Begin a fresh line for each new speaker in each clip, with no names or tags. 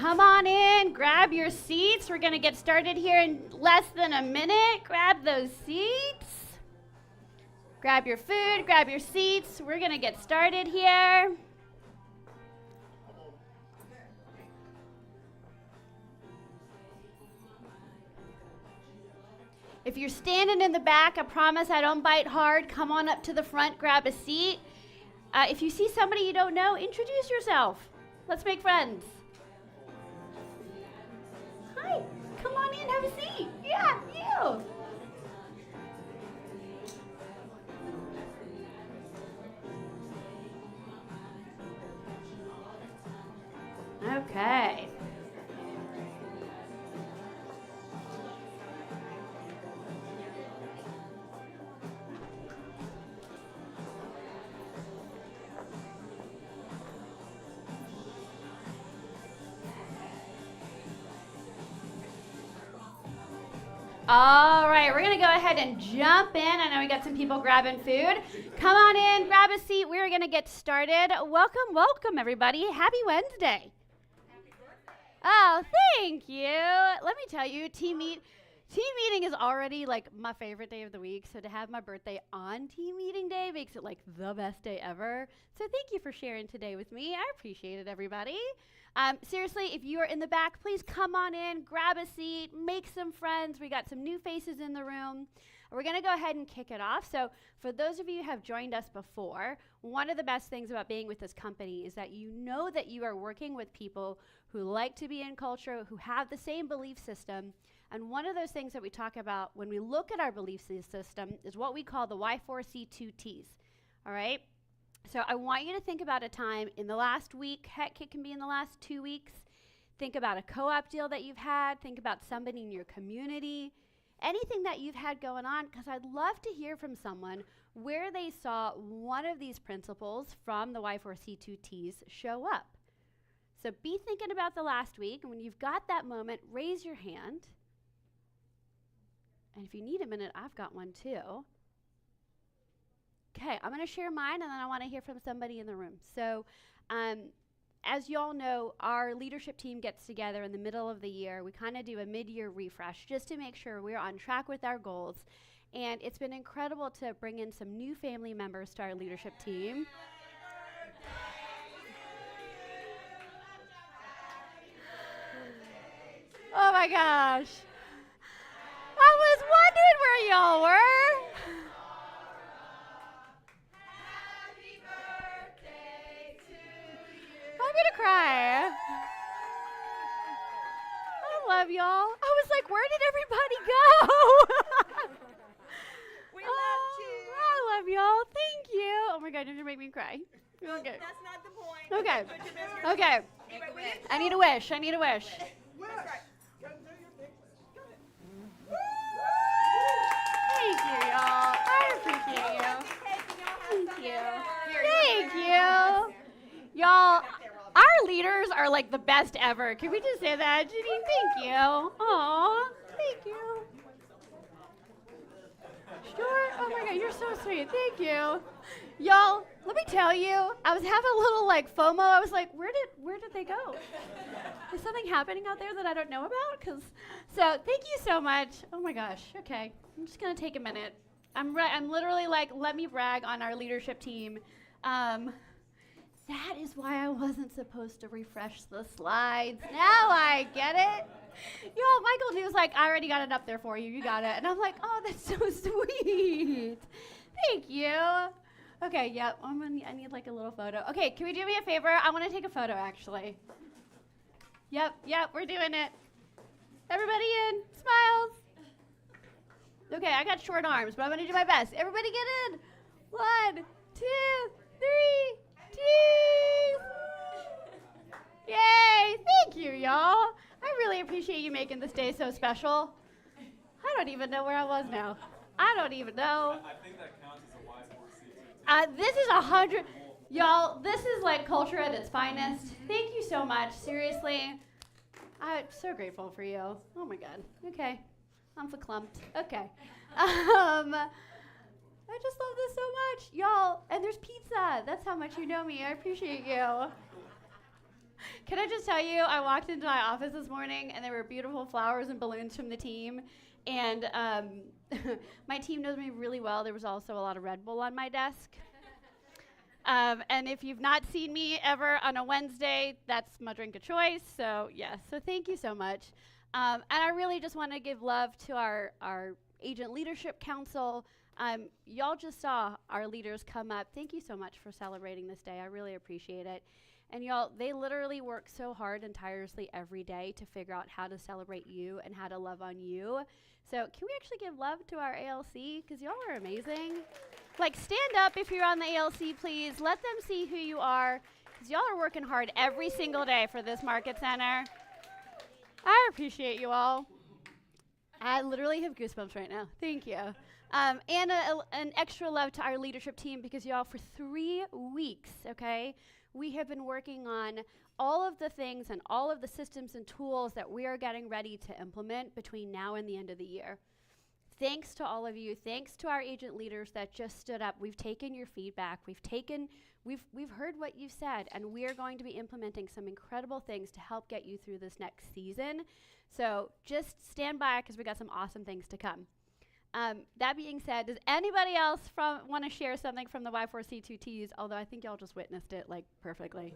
Come on in, grab your seats. We're going to get started here in less than a minute. Grab those seats. Grab your food, grab your seats. We're going to get started here. If you're standing in the back, I promise I don't bite hard. Come on up to the front, grab a seat. If you see somebody you don't know, introduce yourself. Let's make friends. Hi, come on in, have a seat. Yeah, you. Okay. All right, we're going to go ahead and jump in. I know we got some people grabbing food. Come on in, grab a seat. We're going to get started. Welcome, welcome, everybody. Happy Wednesday. Happy birthday. Oh, thank you. Let me tell you, team meeting is already like my favorite day of the week. So to have my birthday on team meeting day makes it like the best day ever. So thank you for sharing today with me. I appreciate it, everybody. Seriously, if you are in the back, please come on in, grab a seat, make some friends. We got some new faces in the room. We're going to go ahead and kick it off. So for those of you who have joined us before, one of the best things about being with this company is that you know that you are working with people who like to be in culture, who have the same belief system. And one of those things that we talk about when we look at our belief system is what we call the Y4C2Ts. All right? So I want you to think about a time in the last week, heck, it can be in the last 2 weeks. Think about a co-op deal that you've had. Think about somebody in your community, anything that you've had going on, because I'd love to hear from someone where they saw one of these principles from the Y4C2Ts show up. So be thinking about the last week, and when you've got that moment, raise your hand. And if you need a minute, I've got one too. Okay, I'm going to share mine, and then I want to hear from somebody in the room. So as you all know, our leadership team gets together in the middle of the year. We kind of do a mid-year refresh just to make sure we're on track with our goals. And it's been incredible to bring in some new family members to our leadership team. Oh my gosh. I was wondering where y'all were. I'm gonna cry. I love y'all. I was like, where did everybody go?
We love you.
I love y'all. Thank you. Oh my God, you're gonna make me cry. Okay.
That's not the point.
Okay.
Put your best foot
Okay.
Anyway,
I need a wish. I need a wish. Thank you, y'all. I appreciate you. Thank you. Thank you. Y'all, our leaders are like the best ever. Can we just say that? Janine, thank you. Aw, thank you. Sure. Oh my God, you're so sweet. Thank you. Y'all, let me tell you, I was having a little like FOMO. I was like, where did they go? Is something happening out there that I don't know about? So thank you so much. Oh my gosh. Okay, I'm just gonna take a minute. I'm literally like, let me brag on our leadership team. That is why I wasn't supposed to refresh the slides. Now I get it. Yo, Michael News like, I already got it up there for you. You got it. And I'm like, oh, that's so sweet. Thank you. Okay, yep. I need like a little photo. Okay, can we do me a favor? I want to take a photo, actually. Yep, we're doing it. Everybody in. Smiles. Okay, I got short arms, but I'm going to do my best. Everybody get in. 1, 2, 3. Cheese! Yay! Thank you, y'all. I really appreciate you making this day so special. I don't even know where I was now. I don't even know.
I think that counts as a Y4C2.
This is 100. Y'all, this is like culture at its finest. Thank you so much. Seriously. I'm so grateful for you. Oh my God. Okay. I'm verklempt. Okay. I just love this so much. Y'all, and there's pizza. That's how much you know me. I appreciate you. Can I just tell you, I walked into my office this morning and there were beautiful flowers and balloons from the team. And my team knows me really well. There was also a lot of Red Bull on my desk. And if you've not seen me ever on a Wednesday, that's my drink of choice. So, yes. So thank you so much. And I really just want to give love to our Agent Leadership Council. Y'all just saw our leaders come up. Thank you so much for celebrating this day. I really appreciate it. And y'all, they literally work so hard and tirelessly every day to figure out how to celebrate you and how to love on you. So can we actually give love to our ALC? Because y'all are amazing. Like, stand up if you're on the ALC, please. Let them see who you are. Because y'all are working hard every single day for this market center. I appreciate you all. I literally have goosebumps right now. Thank you. And an extra love to our leadership team, because y'all, for 3 weeks, okay, we have been working on all of the things and all of the systems and tools that we are getting ready to implement between now and the end of the year. Thanks to all of you. Thanks to our agent leaders that just stood up. We've taken your feedback. We've heard what you've said, and we are going to be implementing some incredible things to help get you through this next season. So just stand by, because we got some awesome things to come. That being said, does anybody else want to share something from the Y4C2Ts? Although I think y'all just witnessed it like perfectly.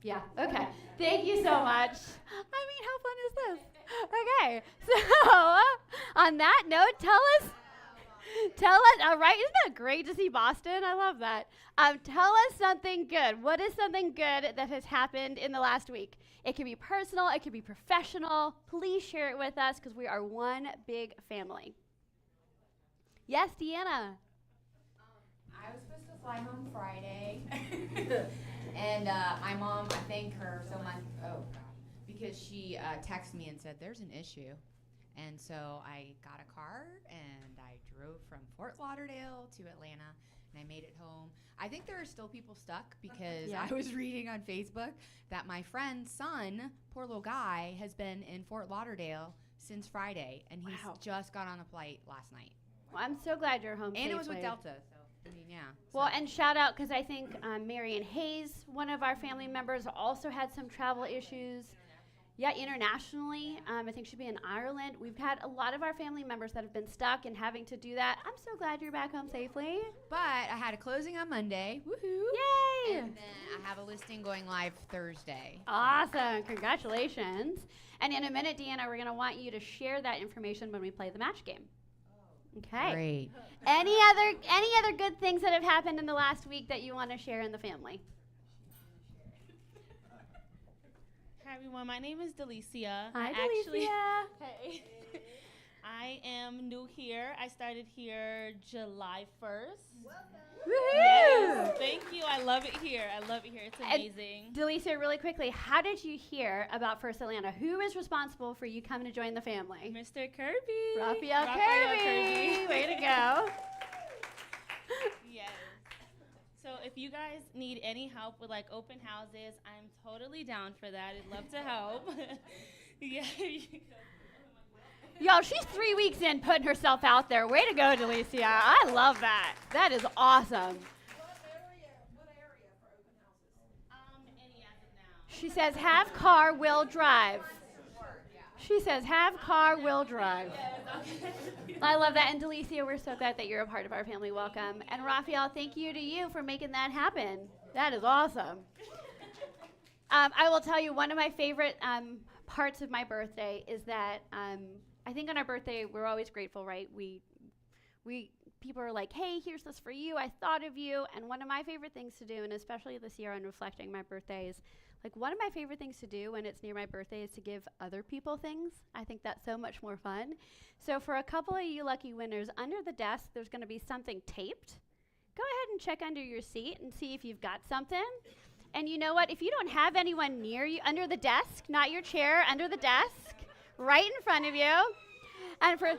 Yeah, okay. Thank you so much. I mean, how fun is this? Okay, so on that note, tell us, all right, isn't that great to see Boston? I love that. Tell us something good. What is something good that has happened in the last week? It can be personal, it can be professional. Please share it with us, because we are one big family. Yes, Deanna.
I was supposed to fly home Friday, and my mom, I thank her so much. Oh God, because she texted me and said there's an issue, and so I got a car and I drove from Fort Lauderdale to Atlanta, and I made it home. I think there are still people stuck, because I was reading on Facebook that my friend's son, poor little guy, has been in Fort Lauderdale since Friday, and he's just got on a flight last night.
Well, I'm so glad you're home safely.
And it was with Delta, so, I mean, yeah.
Well, and shout out, because I think Marion Hayes, one of our family members, also had some travel issues. Yeah, internationally. I think she'd be in Ireland. We've had a lot of our family members that have been stuck and having to do that. I'm so glad you're back home safely.
But I had a closing on Monday. Woohoo!
Yay!
And then I have a listing going live Thursday.
Awesome. Congratulations. And in a minute, Deanna, we're going to want you to share that information when we play the match game. Okay.
Great.
Any other good things that have happened in the last week that you want to share in the family?
Hi everyone, my name is Delicia.
Hi, Delicia.
Hey. I am new here. I started here July 1st.
Woohoo!
Yes, thank you. I love it here. It's amazing.
Delicia, really quickly, how did you hear about First Atlanta? Who is responsible for you coming to join the family?
Mr. Kirby.
Raphael Kirby. Way to go.
Yes. So if you guys need any help with like open houses, I'm totally down for that. I'd love to help. Yeah.
Y'all, she's 3 weeks in putting herself out there. Way to go, Delicia. I love that. That is awesome.
What area for open houses?
Any as of now.
She says, have car, will drive. She says, have car, will drive. I love that. And Delicia, we're so glad that you're a part of our family. Welcome. And Raphael, thank you to you for making that happen. That is awesome. I will tell you, one of my favorite parts of my birthday is that I think on our birthday, we're always grateful, right? People are like, hey, here's this for you. I thought of you. And one of my favorite things to do, and especially this year on reflecting my birthdays, like one of my favorite things to do when it's near my birthday is to give other people things. I think that's so much more fun. So for a couple of you lucky winners, under the desk, there's going to be something taped. Go ahead and check under your seat and see if you've got something. And you know what? If you don't have anyone near you, under the desk, not your chair, under the desk, right in front of you. And for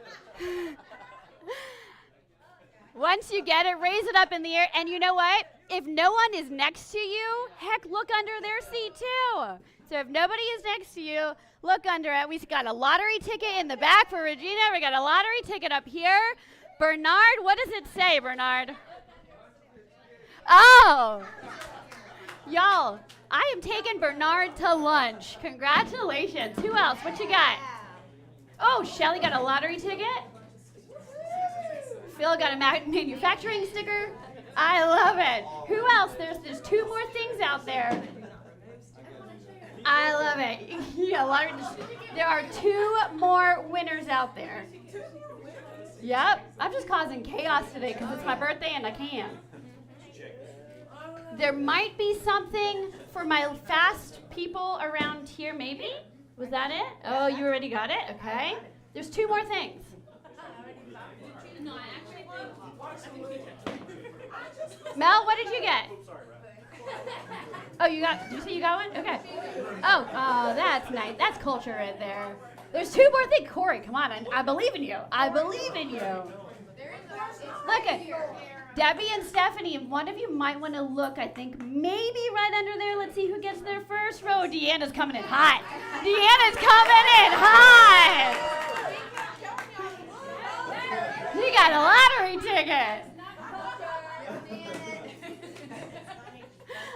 once you get it, raise it up in the air. And you know what? If no one is next to you, heck, look under their seat too. So if nobody is next to you, look under it. We've got a lottery ticket in the back for Regina. We got a lottery ticket up here. Bernard, what does it say, Bernard? Oh. Y'all, I am taking Bernard to lunch. Congratulations. Who else? What you got? Oh, Shelly got a lottery ticket. Phil got a manufacturing sticker. I love it. Who else? There's 2 more things out there. I love it. Yeah, lottery. There are 2 more winners out there. Yep. I'm just causing chaos today because it's my birthday and I can. There might be something for my fast people around here, maybe? Was that it? Oh, you already got it? Okay. There's 2 more things. Mel, what did you get? Oh, did you say you got one? Okay. Oh, that's nice. That's culture right there. There's 2 more things. Corey, come on. I believe in you. I believe in you. Look at Debbie and Stephanie. One of you might want to look, I think, maybe right under there. Let's see who gets there first row. Deanna's coming in hot. Deanna's coming in hot. You got a lottery ticket.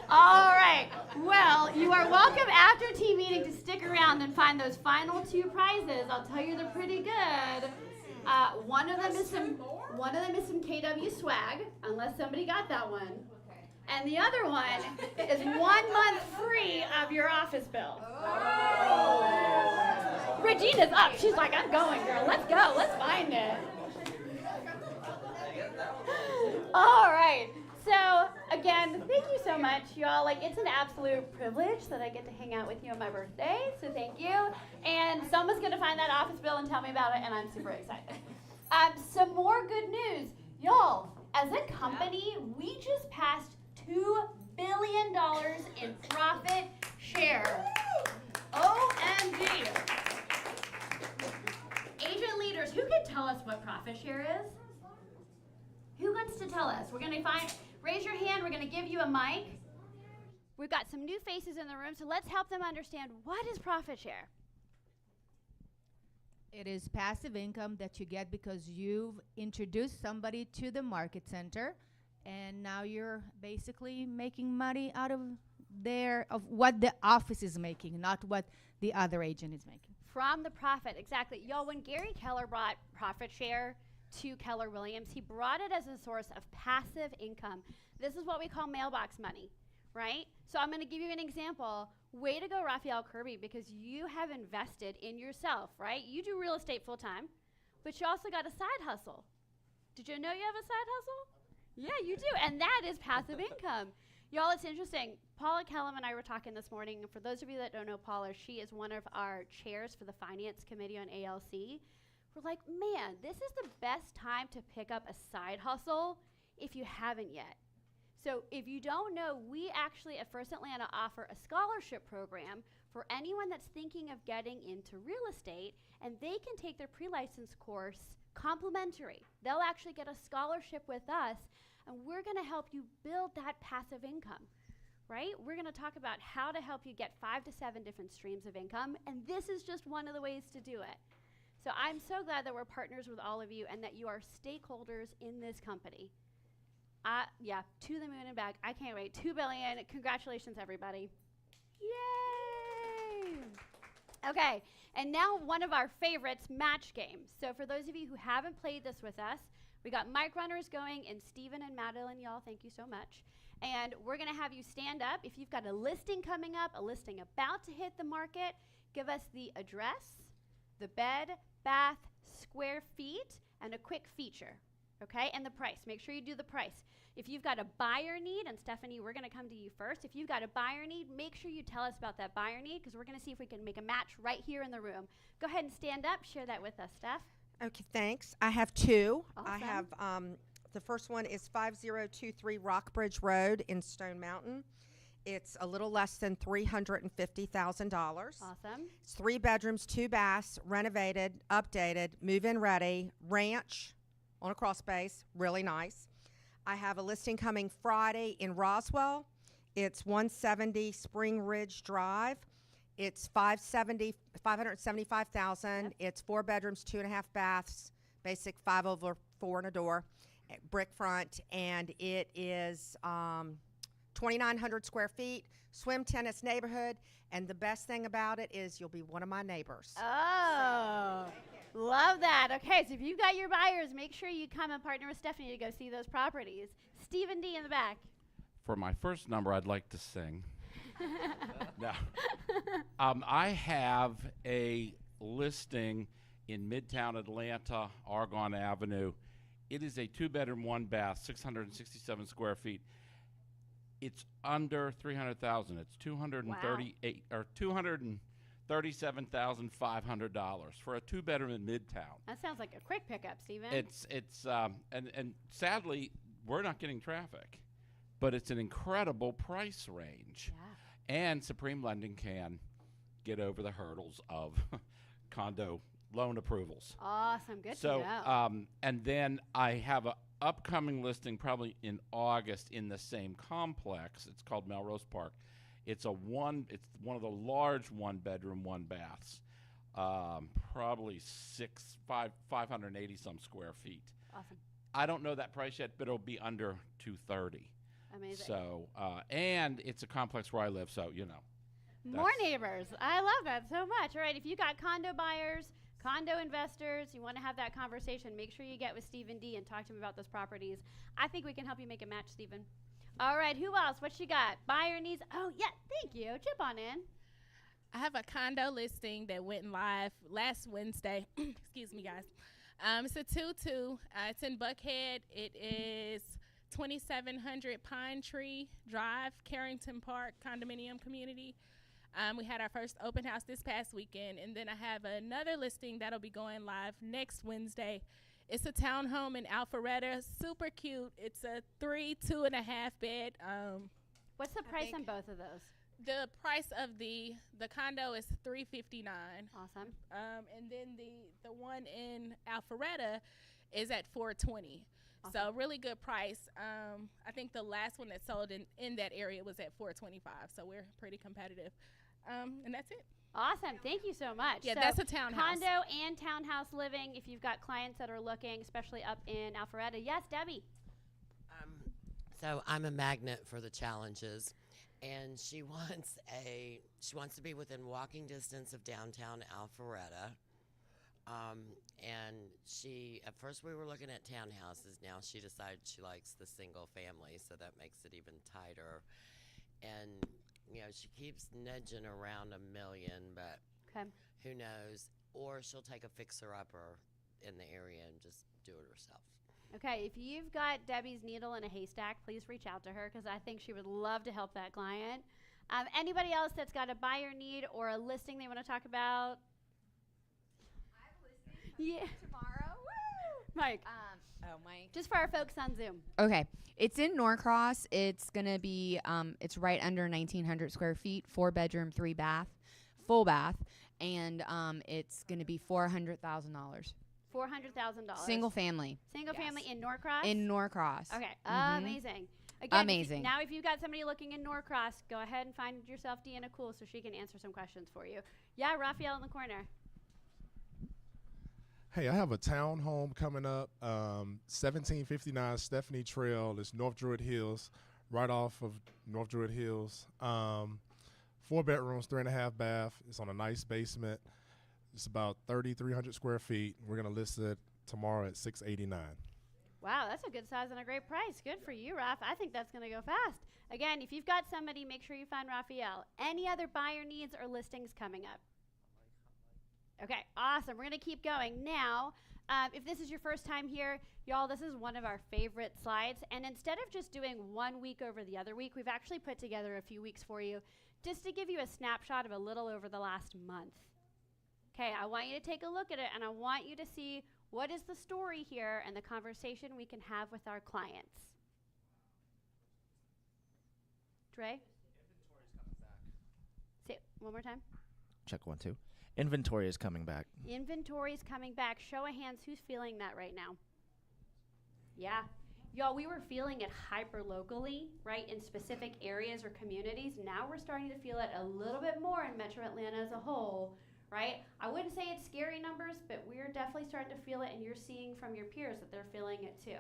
All right. Well, you are welcome after team meeting to stick around and find those final 2 prizes. I'll tell you they're pretty good. One of them is some KW swag, unless somebody got that one. And the other one is 1 month free of your office bill. Oh. Regina's up. She's like, I'm going, girl. Let's go. Let's find it. All right. So, again, thank you so much, y'all. Like, it's an absolute privilege that I get to hang out with you on my birthday, so thank you. And someone's going to find that office bill and tell me about it, and I'm super excited. Some more good news. Y'all, as a company, we just passed $2 billion in profit share. OMG. Agent leaders, who can tell us what profit share is? Who wants to tell us? We're going to raise your hand. We're going to give you a mic. We've got some new faces in the room, so let's help them understand what is profit share.
It is passive income that you get because you've introduced somebody to the market center, and now you're basically making money out of what the office is making, not what the other agent is making.
From the profit, exactly. Y'all, when Gary Keller brought profit share to Keller Williams, he brought it as a source of passive income. This is what we call mailbox money, right? So I'm going to give you an example. Way to go, Raphael Kirby, because you have invested in yourself, right? You do real estate full time, but you also got a side hustle. Did you know you have a side hustle? Yeah, you do, and that is passive income. Y'all, it's interesting. Paula Kellum and I were talking this morning, and for those of you that don't know Paula, she is one of our chairs for the finance committee on ALC. We're like, man, this is the best time to pick up a side hustle if you haven't yet. So if you don't know, we actually at First Atlanta offer a scholarship program for anyone that's thinking of getting into real estate, and they can take their pre-license course complimentary. They'll actually get a scholarship with us, and we're going to help you build that passive income, right? We're going to talk about how to help you get 5 to 7 different streams of income, and this is just one of the ways to do it. So I'm so glad that we're partners with all of you and that you are stakeholders in this company. Yeah, to the moon and back. I can't wait. $2 billion. Congratulations, everybody. Yay! Okay, and now one of our favorites, match games. So for those of you who haven't played this with us, we got mic runners going, and Stephen and Madeline, y'all, thank you so much. And we're going to have you stand up. If you've got a listing coming up, a listing about to hit the market, give us the address, the bed, bath, square feet, and a quick feature, okay? And the price. Make sure you do the price. If you've got a buyer need, and Stephanie, we're going to come to you first. If you've got a buyer need, make sure you tell us about that buyer need, because we're going to see if we can make a match right here in the room. Go ahead and stand up. Share that with us, Steph.
Okay, thanks. I have 2.
Awesome.
I have the first one is 5023 Rockbridge Road in Stone Mountain. It's a little less than $350,000.
Awesome.
It's 3 bedrooms, 2 baths, renovated, updated, move-in ready, ranch on a crawl space, really nice. I have a listing coming Friday in Roswell. It's 170 Spring Ridge Drive. It's $575,000. Yep. It's 4 bedrooms, 2.5 baths, basic 5 over 4 and a door, brick front, and it is 2,900 square feet, swim tennis neighborhood, and the best thing about it is you'll be one of my neighbors.
Oh, love that. Okay, so if you've got your buyers, make sure you come and partner with Stephanie to go see those properties. Stephen D. in the back.
For my first number, I'd like to sing. No. I have a listing in Midtown Atlanta, Argonne Avenue. It is a 2-bedroom, 1-bath, 667 square feet. It's under 300,000. It's 238 or $237,500 for a 2-bedroom in Midtown.
That sounds like a quick pickup, Stephen.
It's and sadly we're not getting traffic, but it's an incredible price range.
Yeah.
And Supreme Lending can get over the hurdles of condo loan approvals.
Awesome. Good
So,
to know.
and then I have a upcoming listing probably in August in the same complex. It's called Melrose Park. It's one of the large 1-bedroom, 1-baths, probably 580 some square feet.
Awesome.
I don't know that price yet, but it'll be under 230.
Amazing.
So, and it's a complex where I live, so you know.
More
that's-
neighbors. I love that so much. All right, if you got condo buyers, condo investors, you want to have that conversation, make sure you get with Stephen D and talk to him about those properties. I think we can help you make a match, Stephen. All right, who else? What you got? Buyer needs. Oh, yeah, thank you. Chip on in.
I have a condo listing that went live last Wednesday. Excuse me, guys. It's a 2-2. It's in Buckhead. It is 2700 Pine Tree Drive, Carrington Park condominium community. We had our first open house this past weekend, and then I have another listing that'll be going live next Wednesday. It's a townhome in Alpharetta, super cute. It's a 2.5 bed.
What's the price on both of those?
The price of the condo is $359.
Awesome.
And then the one in Alpharetta is at $420.
Awesome.
So really good price. I think the last one that sold in that area was at $425. So we're pretty competitive. And that's it.
Awesome. Thank you so much.
Yeah,
So
that's a townhouse.
Condo and townhouse living, if you've got clients that are looking, especially up in Alpharetta. Yes, Debbie.
So I'm a magnet for the challenges, and she wants to be within walking distance of downtown Alpharetta. And at first we were looking at townhouses. Now she decided she likes the single family, so that makes it even tighter. And she keeps nudging around $1 million, but
Okay.
who knows? Or she'll take a fixer-upper in the area and just do it herself.
Okay, if you've got Debbie's needle in a haystack, please reach out to her because I think she would love to help that client. Anybody else that's got a buyer need or a listing they want to talk about? Yeah.
Tomorrow. Woo!
Mike,
Mike.
just for our folks on Zoom.
Okay. It's in Norcross. It's going to be, it's right under 1,900 square feet, 4-bedroom, 3-bath, full bath. And it's going to be $400,000.
$400,000.
Single family.
Single
Yes.
family in Norcross?
In Norcross.
Okay,
Mhm.
amazing. Again,
Amazing.
Now, if you've got somebody looking in Norcross, go ahead and find yourself Deanna Cool so she can answer some questions for you. Yeah, Raphael in the corner.
Hey, I have a townhome coming up, 1759 Stephanie Trail. It's North Druid Hills, right off of North Druid Hills. 4 bedrooms, 3.5 bath. It's on a nice basement. It's about 3,300 square feet. We're gonna list it tomorrow at $689.
Wow, that's a good size and a great price. Good for you, Raph. I think that's going to go fast. Again, if you've got somebody, make sure you find Raphael. Any other buyer needs or listings coming up? Okay, awesome. We're going to keep going. Now, if this is your first time here, y'all, this is one of our favorite slides. And instead of just doing 1 week over the other week, we've actually put together a few weeks for you just to give you a snapshot of a little over the last month. Okay, I want you to take a look at it, and I want you to see what is the story here and the conversation we can have with our clients. Dre? Say it one more time.
Check 1, 2. Inventory is coming back.
Inventory is coming back. Show of hands, who's feeling that right now? Yeah. Y'all, we were feeling it hyper locally, right, in specific areas or communities. Now we're starting to feel it a little bit more in Metro Atlanta as a whole, right? I wouldn't say it's scary numbers, but we're definitely starting to feel it, and you're seeing from your peers that they're feeling it too.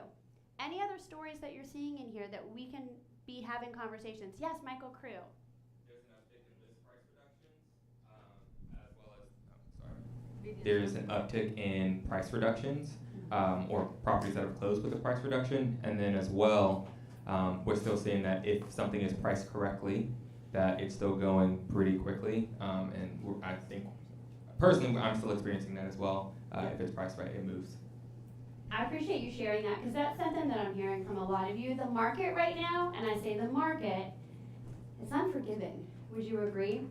Any other stories that you're seeing in here that we can be having conversations. Yes, Michael Crew.
There's an uptick in list price reductions, as well as, there's an uptick in price reductions, or properties that have closed with a price reduction, and then as well, we're still seeing that if something is priced correctly, that it's still going pretty quickly, and I think, personally, I'm still experiencing that as well. If it's priced right, it moves.
I appreciate you sharing that because that's something that I'm hearing from a lot of you. The market right now, and I say the market, it's unforgiving. Would you agree?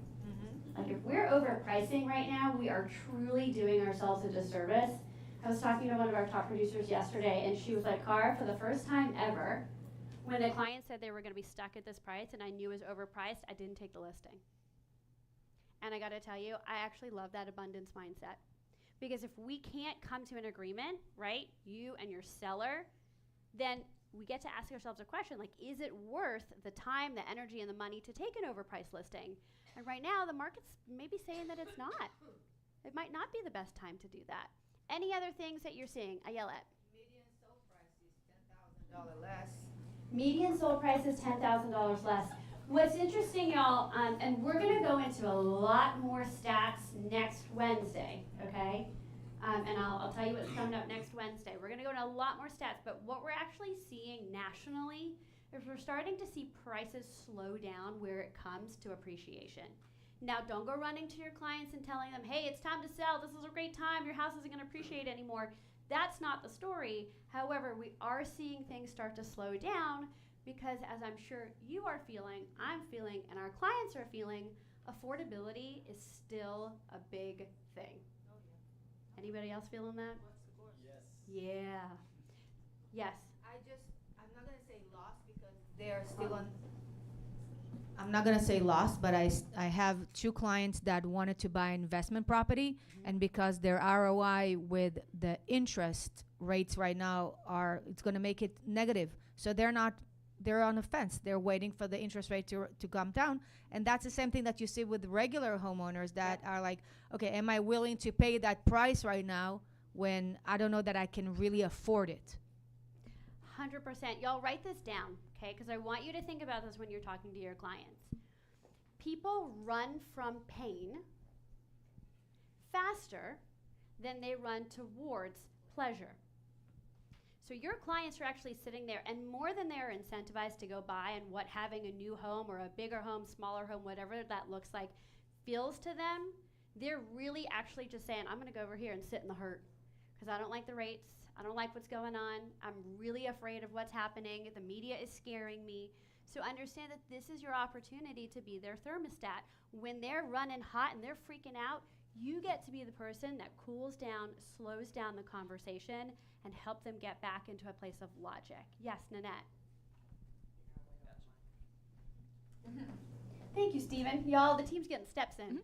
Like if we're overpricing right now, we are truly doing ourselves a disservice. I was talking to one of our top producers yesterday, and she was like, Cara, for the first time ever, when the client said they were going to be stuck at this price and I knew it was overpriced, I didn't take the listing. And I got to tell you, I actually love that abundance mindset. Because if we can't come to an agreement, right, you and your seller, then we get to ask ourselves a question like, is it worth the time, the energy, and the money to take an overpriced listing? And right now, the market's maybe saying that it's not. It might not be the best time to do that. Any other things that you're seeing? Ayelet.
Median sold price is $10,000 less.
Median sold price is $10,000 less. What's interesting, y'all, and we're going to go into a lot more stats next Wednesday, okay? And I'll tell you what's coming up next Wednesday. We're going to go into a lot more stats, but what we're actually seeing nationally is we're starting to see prices slow down where it comes to appreciation. Now, don't go running to your clients and telling them, hey, it's time to sell. This is a great time. Your house isn't going to appreciate anymore. That's not the story. However, we are seeing things start to slow down because, as I'm sure you are feeling, I'm feeling, and our clients are feeling, affordability is still a big thing.
Oh, yeah.
Anybody else feeling that? Yeah. Yes.
I'm not going to say lost because they're still on. I'm not going to say lost, but I have two clients that wanted to buy investment property, and because their ROI with the interest rates right now it's going to make it negative. So they're on the fence. They're waiting for the interest rate to come down. And that's the same thing that you see with regular homeowners that are like, okay, am I willing to pay that price right now when I don't know that I can really afford it?
100%. Y'all write this down, okay? Because I want you to think about this when you're talking to your clients. People run from pain faster than they run towards pleasure. So your clients are actually sitting there, and more than they're incentivized to go buy and what having a new home or a bigger home, smaller home, whatever that looks like, feels to them, they're really actually just saying, I'm going to go over here and sit in the hurt because I don't like the rates. I don't like what's going on. I'm really afraid of what's happening. The media is scaring me. So understand that this is your opportunity to be their thermostat. When they're running hot and they're freaking out, you get to be the person that cools down, slows down the conversation, and help them get back into a place of logic. Yes, Nanette. Thank you, Stephen. Y'all, the team's getting steps in.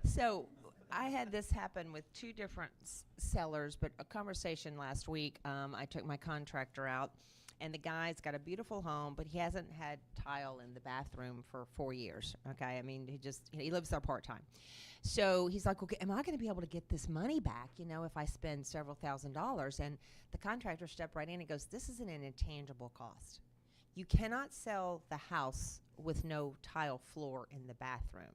So I had this happen with two different sellers, but a conversation last week. I took my contractor out, and the guy's got a beautiful home, but he hasn't had tile in the bathroom for 4 years. Okay, I mean, he lives there part-time. So he's like, okay, am I going to be able to get this money back, if I spend several $1,000s? And the contractor stepped right in and goes, this is an intangible cost. You cannot sell the house with no tile floor in the bathroom.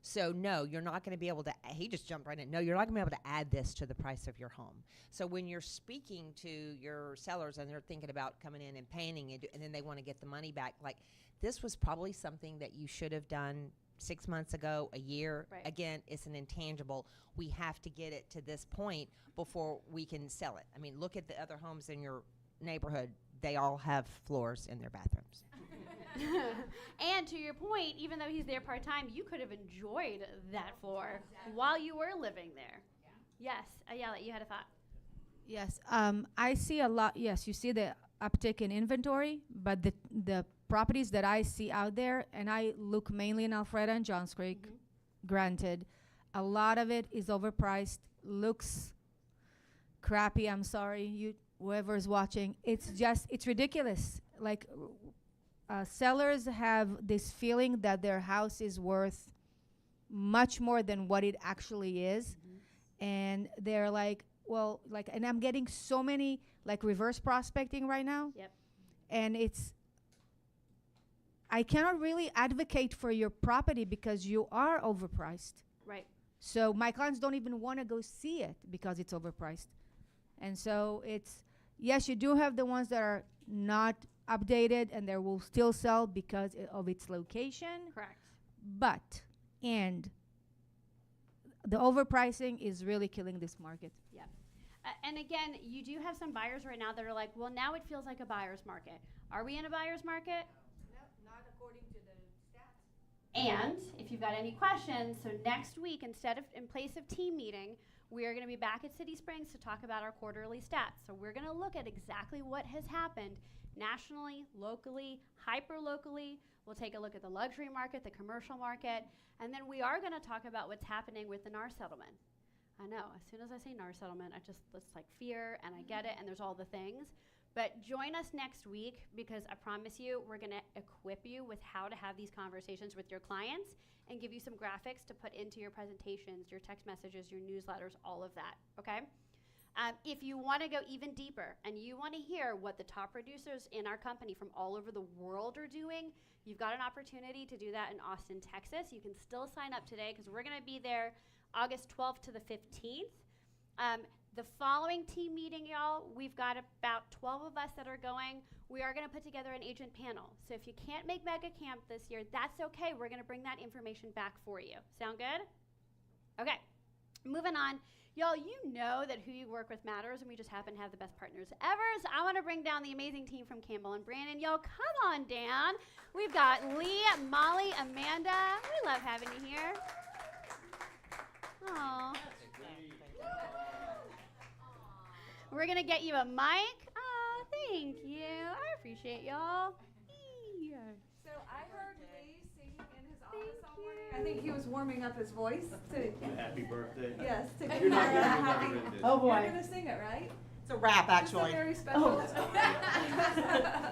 So no, you're not going to be able to, he just jumped right in. No, you're not going to be able to add this to the price of your home. So when you're speaking to your sellers and they're thinking about coming in and painting it, and then they want to get the money back, like this was probably something that you should have done 6 months ago, a year.
Right.
Again, it's an intangible. We have to get it to this point before we can sell it. I mean, look at the other homes in your neighborhood. They all have floors in their bathrooms.
And to your point, even though he's there part-time, you could have enjoyed that floor while you were living there. Yeah. Yes, Ayala, you had a thought.
Yes, I see a lot. Yes, you see the uptick in inventory, but the properties that I see out there, and I look mainly in Alpharetta and Johns Creek, granted, a lot of it is overpriced, looks crappy. I'm sorry, whoever's watching. It's ridiculous. Like, sellers have this feeling that their house is worth much more than what it actually is. And they're like, well, like, and I'm getting so many, like, reverse prospecting right now.
Yep.
And it's I cannot really advocate for your property because you are overpriced.
Right.
So my clients don't even want to go see it because it's overpriced. And so it's, yes, you do have the ones that are not updated and they will still sell because of its location.
Correct.
But, and the overpricing is really killing this market.
Yeah. And again, you do have some buyers right now that are like, well, now it feels like a buyer's market. Are we in a buyer's market?
No, not according to the stats.
And if you've got any questions, so next week, in place of team meeting, we are going to be back at City Springs to talk about our quarterly stats. So we're going to look at exactly what has happened nationally, locally, hyper-locally. We'll take a look at the luxury market, the commercial market, and then we are going to talk about what's happening with the NAR settlement. I know, as soon as I say NAR settlement, it's like fear, and I get it, and there's all the things. But join us next week because I promise you, we're going to equip you with how to have these conversations with your clients and give you some graphics to put into your presentations, your text messages, your newsletters, all of that, okay? If you want to go even deeper and you want to hear what the top producers in our company from all over the world are doing, you've got an opportunity to do that in Austin, Texas. You can still sign up today because we're going to be there August 12th to the 15th. The following team meeting, y'all, we've got about 12 of us that are going. We are going to put together an agent panel. So if you can't make Mega Camp this year, that's okay. We're going to bring that information back for you. Sound good? Okay, moving on. Y'all, you know that who you work with matters, and we just happen to have the best partners ever. So I want to bring down the amazing team from Campbell and Brannan. Y'all, come on down. We've got Lee, Molly, Amanda. We love having you here. Aww. We're going to get you a mic. Oh, thank you. I appreciate y'all.
So I heard Lee singing in his office all morning. I think he was warming up his voice to
Happy birthday.
Yes, to
You're not
Kara.
gonna
Happy.
remember this.
Oh boy. You're gonna sing it, right?
It's a rap, actually.
It's a very special.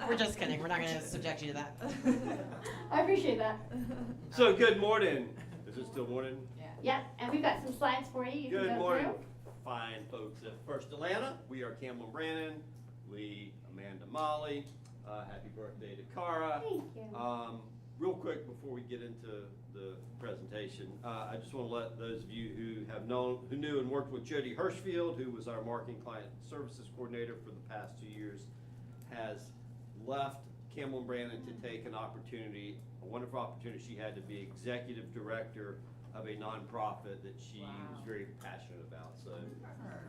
We're just kidding. We're not going to subject you to that.
I appreciate that.
So good morning. Is it still morning?
Yep, and we've got some slides for you. You
Good
can go
morning,
through.
fine folks at First Atlanta. We are Campbell and Brannan, Lee, Amanda, Molly. Happy birthday to Cara.
Thank you.
Real quick before we get into the presentation, I just want to let those of you who knew and worked with Jody Hirschfield, who was our marketing client services coordinator for the past 2 years, has left Campbell and Brannan to take a wonderful opportunity she had to be executive director of a nonprofit that she was very passionate about. So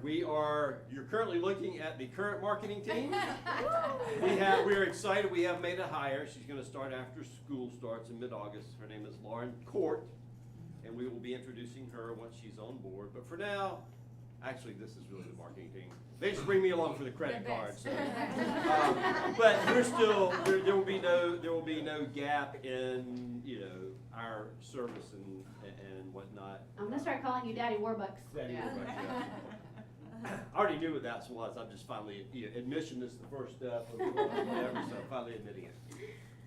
you're currently looking at the current marketing team. We're excited. We have made a hire. She's going to start after school starts in mid-August. Her name is Lauren Court, and we will be introducing her once she's on board. But for now, actually, this is really the marketing team. They just bring me along for the credit card. So. But there will be no gap in our service and whatnot.
I'm going to start calling you Daddy Warbucks.
Daddy Warbucks, yeah. I already knew what that was. I'm just finally, admission is the first step of whatever, so I'm finally admitting it.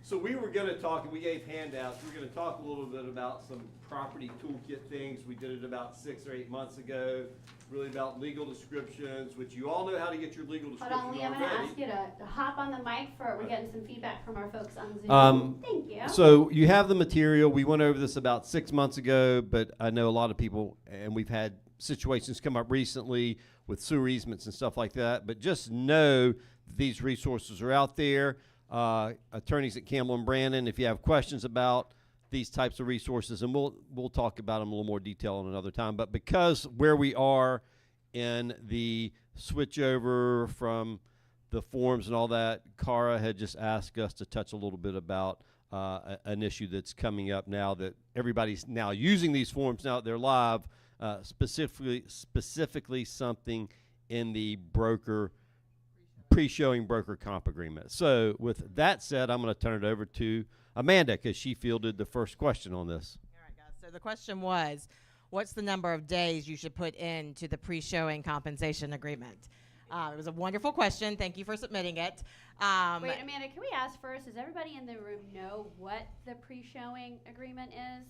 So we were going to talk, and we gave handouts. We were going to talk a little bit about some property toolkit things. We did it about 6 or 8 months ago, really about legal descriptions, which you all know how to get your legal description
Hold on, Lee, I'm going to
already.
ask you to hop on the mic we're getting some feedback from our folks on Zoom. Thank you.
So you have the material. We went over this about 6 months ago, but I know a lot of people, and we've had situations come up recently with sewer easements and stuff like that, but just know these resources are out there. Attorneys at Campbell and Brannan, if you have questions about these types of resources, and we'll talk about them in a little more detail in another time. But because where we are in the switch over from the forms and all that, Cara had just asked us to touch a little bit about an issue that's coming up now that everybody's now using these forms now that they're live, specifically something in the pre-showing broker comp agreement. So with that said, I'm going to turn it over to Amanda because she fielded the first question on this.
All right, guys. So the question was, what's the number of days you should put into the pre-showing compensation agreement? It was a wonderful question. Thank you for submitting it.
Wait, Amanda, can we ask first, does everybody in the room know what the pre-showing agreement is?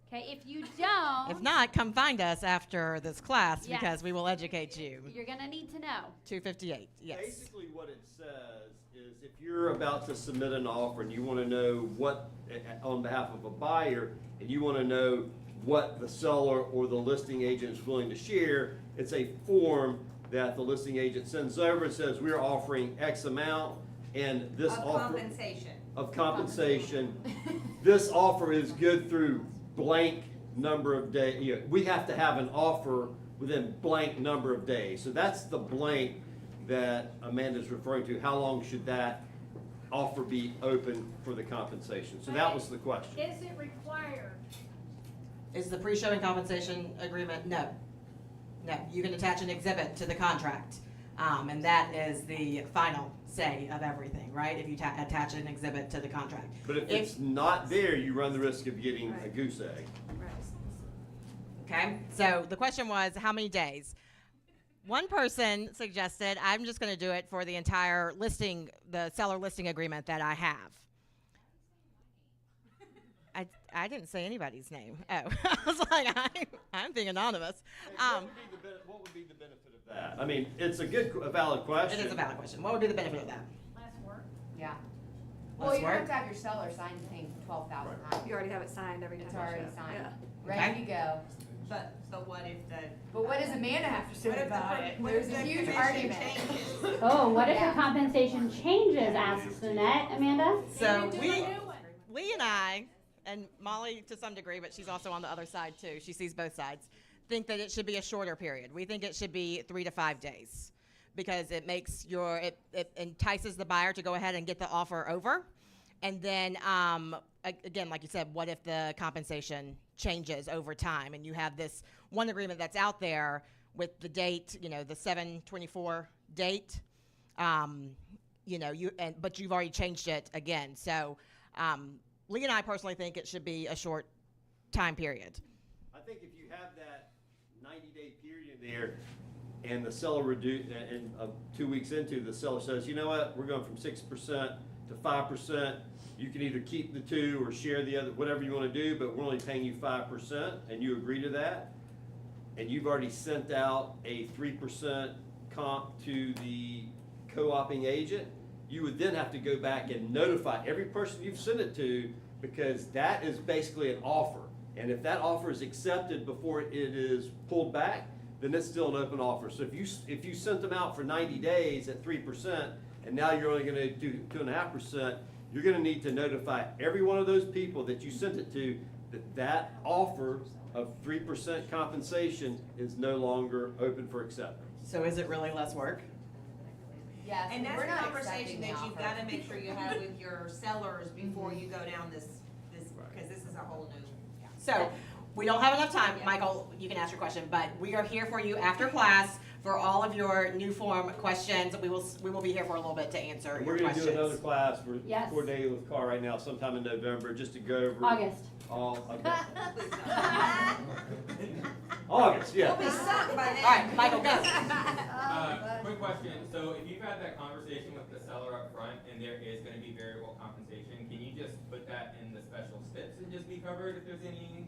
Okay, if you don't.
If not, come find us after this class because
Yes.
we will educate you.
You're going to need to know.
258, yes.
Basically what it says is if you're about to submit an offer and you want to know what, on behalf of a buyer, and you want to know what the seller or the listing agent is willing to share, it's a form that the listing agent sends over and says, we're offering X amount, and this
Of
offer.
compensation.
Of compensation. This offer is good through blank number of days. We have to have an offer within blank number of days. So that's the blank that Amanda's referring to. How long should that offer be open for the compensation? So that was the question.
Is it required?
Is the pre-showing compensation agreement? No. No, you can attach an exhibit to the contract. And that is the final say of everything, right? If you attach an exhibit to the contract.
But if it's not there, you run the risk of getting a goose egg.
Okay, so the question was, how many days? One person suggested, I'm just gonna do it for the entire listing, the seller listing agreement that I have. I didn't say anybody's name. Oh, I was like, I'm being anonymous.
What would be the benefit of that? I mean, it's a valid question.
It is a valid question. What would be the benefit of that?
Less work. Yeah. Well,
Less
you
work?
have to have your seller sign the thing 12,000 times.
You already have it signed every time.
It's already
Yeah.
signed.
Yeah.
Ready to go.
But what if the?
But what does Amanda have to say
What if the
about
per-
it?
what
There's
if
a
the
huge
commission
argument.
changes?
Oh, what if
Yeah.
the compensation changes, asks Annette. Amanda?
So Lee and I, and Molly to some degree, but she's also on the other side too, she sees both sides, think that it should be a shorter period. We think it should be 3 to 5 days because it makes it entices the buyer to go ahead and get the offer over. And then, again, like you said, what if the compensation changes over time and you have this one agreement that's out there with the date, the 7/24 date, but you've already changed it again. So, Lee and I personally think it should be a short time period.
I think if you have that 90-day period there, and the seller and 2 weeks into, the seller says, you know what, we're going from 6% to 5%. You can either keep the 2 or share the other, whatever you want to do, but we're only paying you 5%, and you agree to that, and you've already sent out a 3% comp to the co-oping agent, you would then have to go back and notify every person you've sent it to, because that is basically an offer. And if that offer is accepted before it is pulled back, then it's still an open offer. So if you sent them out for 90 days at 3%, and now you're only going to do 2.5%, you're going to need to notify every one of those people that you sent it to that offer of 3% compensation is no longer open for acceptance.
So is it really less work?
Yes,
And that's
we're
a
not
conversation
accepting
that
the
you've
offer.
got to make sure you have with your sellers before you go down this, because this is a whole new.
So we don't have enough time. Michael, you can ask your question, but we are here for you after class for all of your new form questions. We will be here for a little bit to answer
And
your
we're going to
questions.
do another class. We're
Yes.
coordinating with Carr right now sometime in November just to go over.
August.
August, yeah.
We'll be sunk by then.
All right, Michael, go.
Quick question. So if you've had that conversation with the seller up front and there is going to be variable compensation, can you just put that in the special steps and just be covered if there's any,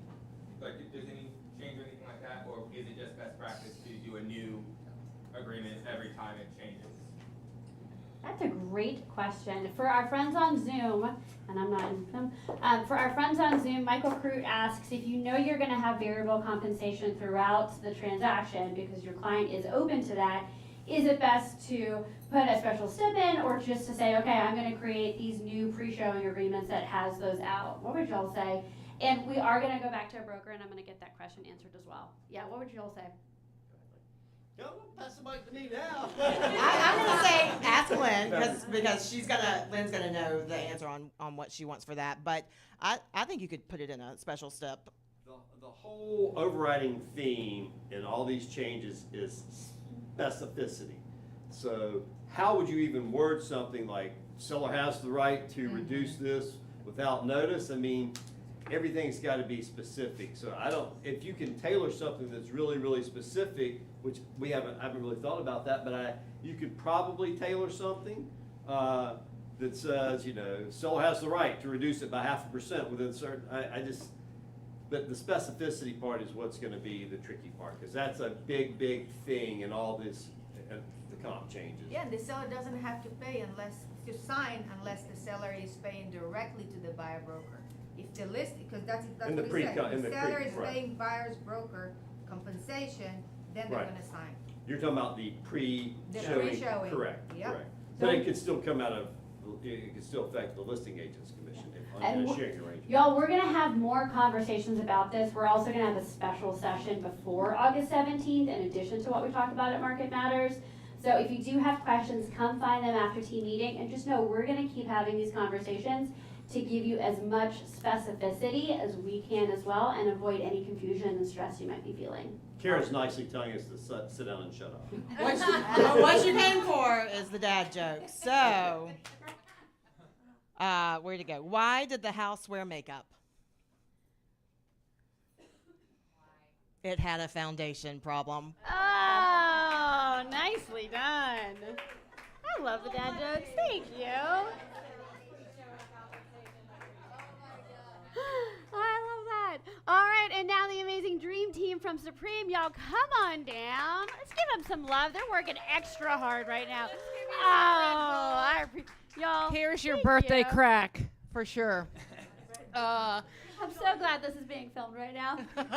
if there's any change or anything like that? Or is it just best practice to do a new agreement every time it changes?
That's a great question. For our friends on Zoom, and I'm not in them, for our friends on Zoom, Michael Crute asks, if you know you're going to have variable compensation throughout the transaction because your client is open to that, is it best to put a special step in or just to say, okay, I'm going to create these new pre-showing agreements that has those out? What would y'all say? And we are going to go back to a broker and I'm going to get that question answered as well. Yeah, what would y'all say?
Go, pass the mic to me now.
I'm going to say ask Lynn because Lynn's gonna know the answer on what she wants for that. But I think you could put it in a special step.
The whole overriding theme in all these changes is specificity. So how would you even word something like seller has the right to reduce this without notice? I mean, everything's got to be specific. So if you can tailor something that's really, really specific, which I haven't really thought about that, but you could probably tailor something that says, seller has the right to reduce it by 0.5% within certain, but the specificity part is what's going to be the tricky part, because that's a big, big thing in all this, the comp changes.
Yeah, and the seller doesn't have to pay unless
to sign unless the seller is paying directly to the buyer broker. If the list, because that's
In the
what it said.
pre-con- in
If
the
the seller
pre-
is
right.
paying buyer's broker compensation, then they're
Right.
gonna sign.
You're talking about the pre-showing.
pre-showing,
Correct,
yep.
correct. But it could still come out of, it could still affect the listing agent's commission if,
And
on a
wh-
sharing arrangement.
Y'all, we're gonna have more conversations about this. We're also gonna have a special session before August 17th, in addition to what we talked about at Market Matters. So if you do have questions, come find them after team meeting, and just know we're gonna keep having these conversations to give you as much specificity as we can as well, and avoid any confusion and stress you might be feeling.
Karen's nicely telling us to sit down and shut up.
What you came for is the dad joke. So, where'd it go? Why did the house wear makeup? It had a foundation problem.
Oh, nicely done. I love the dad jokes. Thank you. I love that. All right, and now the amazing dream team from Supreme. Y'all, come on down. Let's give them some love. They're working extra hard right now. Oh, I appreciate y'all.
Here's your
thank
birthday
you.
crack, for sure.
I'm so glad this is being filmed right now. Thank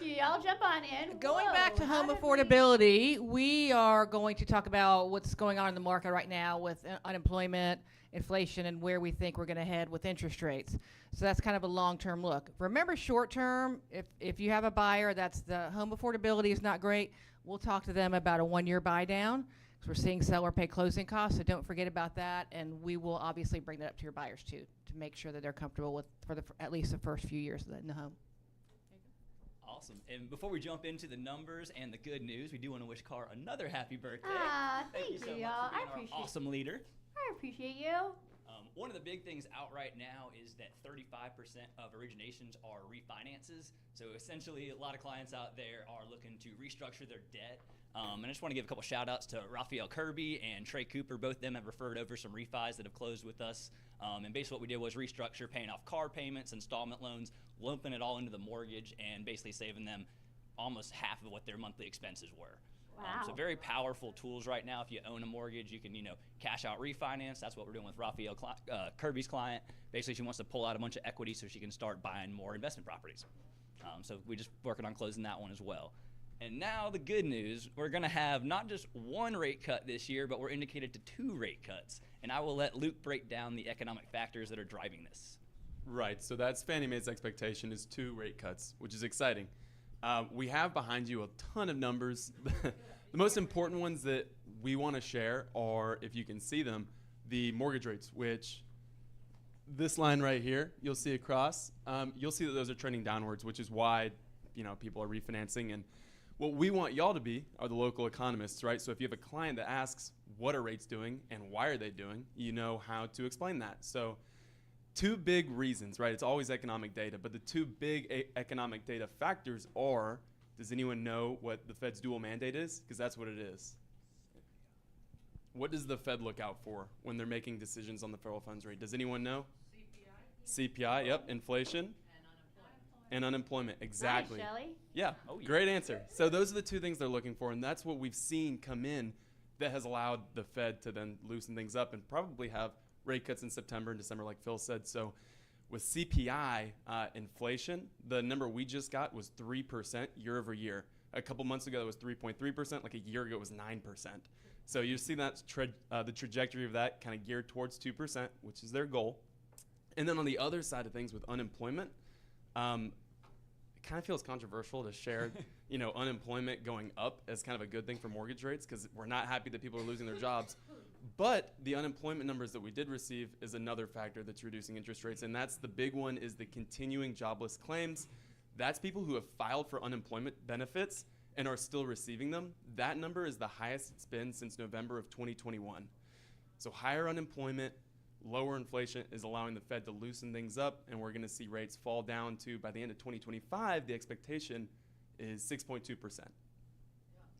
you, y'all. Jump on in.
Going
Whoa,
back to
how
home
did
affordability, we are going to talk about what's going on in the market right now with unemployment, inflation, and where we think we're going to head with interest rates. So that's kind of a long-term look. Remember, short-term, if you have a buyer that's the home affordability is not great, we'll talk to them about a 1-year buy down, because we're seeing seller pay closing costs, so don't forget about that, and we will obviously bring that up to your buyers too, to make sure that they're comfortable with at least the first few years in the home.
Awesome. And before we jump into the numbers and the good news, we do want to wish Carr another happy birthday.
Thank you,
so much
y'all.
for being
I
our
appreciate
awesome leader.
I appreciate you.
One of the big things out right now is that 35% of originations are refinances. So essentially, a lot of clients out there are looking to restructure their debt. And I just want to give a couple shout outs to Raphael Kirby and Trey Cooper. Both of them have referred over some refis that have closed with us. And basically what we did was restructure, paying off car payments, installment loans, lumping it all into the mortgage, and basically saving them almost half of what their monthly expenses were.
Wow.
So very powerful tools right now. If you own a mortgage, you can, cash out refinance. That's what we're doing with Raphael Kirby's client. Basically, she wants to pull out a bunch of equity so she can start buying more investment properties. So we're just working on closing that one as well. And now the good news, we're going to have not just one rate cut this year, but we're indicated to 2 rate cuts. And I will let Luke break down the economic factors that are driving this.
Right, so that's Fannie Mae's expectation is 2 rate cuts, which is exciting. We have behind you a ton of numbers. The most important ones that we want to share are, if you can see them, the mortgage rates, which this line right here, you'll see across. You'll see that those are trending downwards, which is why people are refinancing. And what we want y'all to be are the local economists, right? So if you have a client that asks, what are rates doing and why are they doing, you know how to explain that. So 2 big reasons, right? It's always economic data, but the 2 big economic data factors are, does anyone know what the Fed's dual mandate is? Because that's what it is. What does the Fed look out for when they're making decisions on the federal funds rate? Does anyone know? CPI, yep, inflation. And unemployment, exactly.
Nice, Shelley.
Yeah, great answer. So those are the 2 things they're looking for, and that's what we've seen come in that has allowed the Fed to then loosen things up and probably have rate cuts in September and December, like Phil said. So with CPI inflation, the number we just got was 3% year over year. A couple months ago, it was 3.3%. Like a year ago, it was 9%. So you see that the trajectory of that kind of geared towards 2%, which is their goal. And then on the other side of things with unemployment, it kind of feels controversial to share, unemployment going up as kind of a good thing for mortgage rates because we're not happy that people are losing their jobs. But the unemployment numbers that we did receive is another factor that's reducing interest rates, and that's the big one is the continuing jobless claims. That's people who have filed for unemployment benefits and are still receiving them. That number is the highest it's been since November of 2021. So higher unemployment, lower inflation is allowing the Fed to loosen things up, and we're going to see rates fall down to, by the end of 2025, the expectation is 6.2%.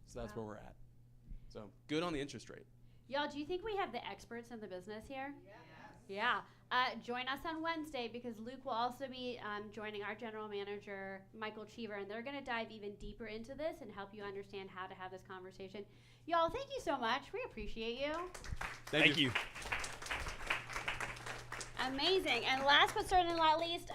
So that's where we're at. So good on the interest rate.
Y'all, do you think we have the experts in the business here? Yeah. join us on Wednesday because Luke will also be joining our general manager, Michael Cheever, and they're going to dive even deeper into this and help you understand how to have this conversation. Y'all, thank you so much. We appreciate you.
Thank you.
Amazing. And last but certainly not least,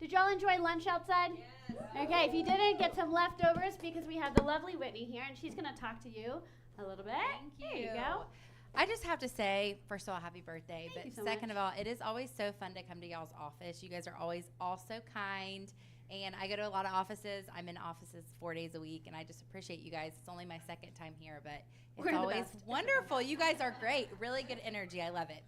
did y'all enjoy lunch outside? Yes. Okay, if you didn't, get some leftovers because we have the lovely Whitney here, and she's going to talk to you a little bit.
Thank
There
you.
you go.
I just have to say, first of all, happy birthday.
Thank you
But
so
second
much.
of all, it is always so fun to come to y'all's office. You guys are always all so kind. And I go to a lot of offices. I'm in offices 4 days a week, and I just appreciate you guys. It's only my second time here, but
We're
it's
the
always
best.
wonderful. You guys are great. Really good energy. I love it.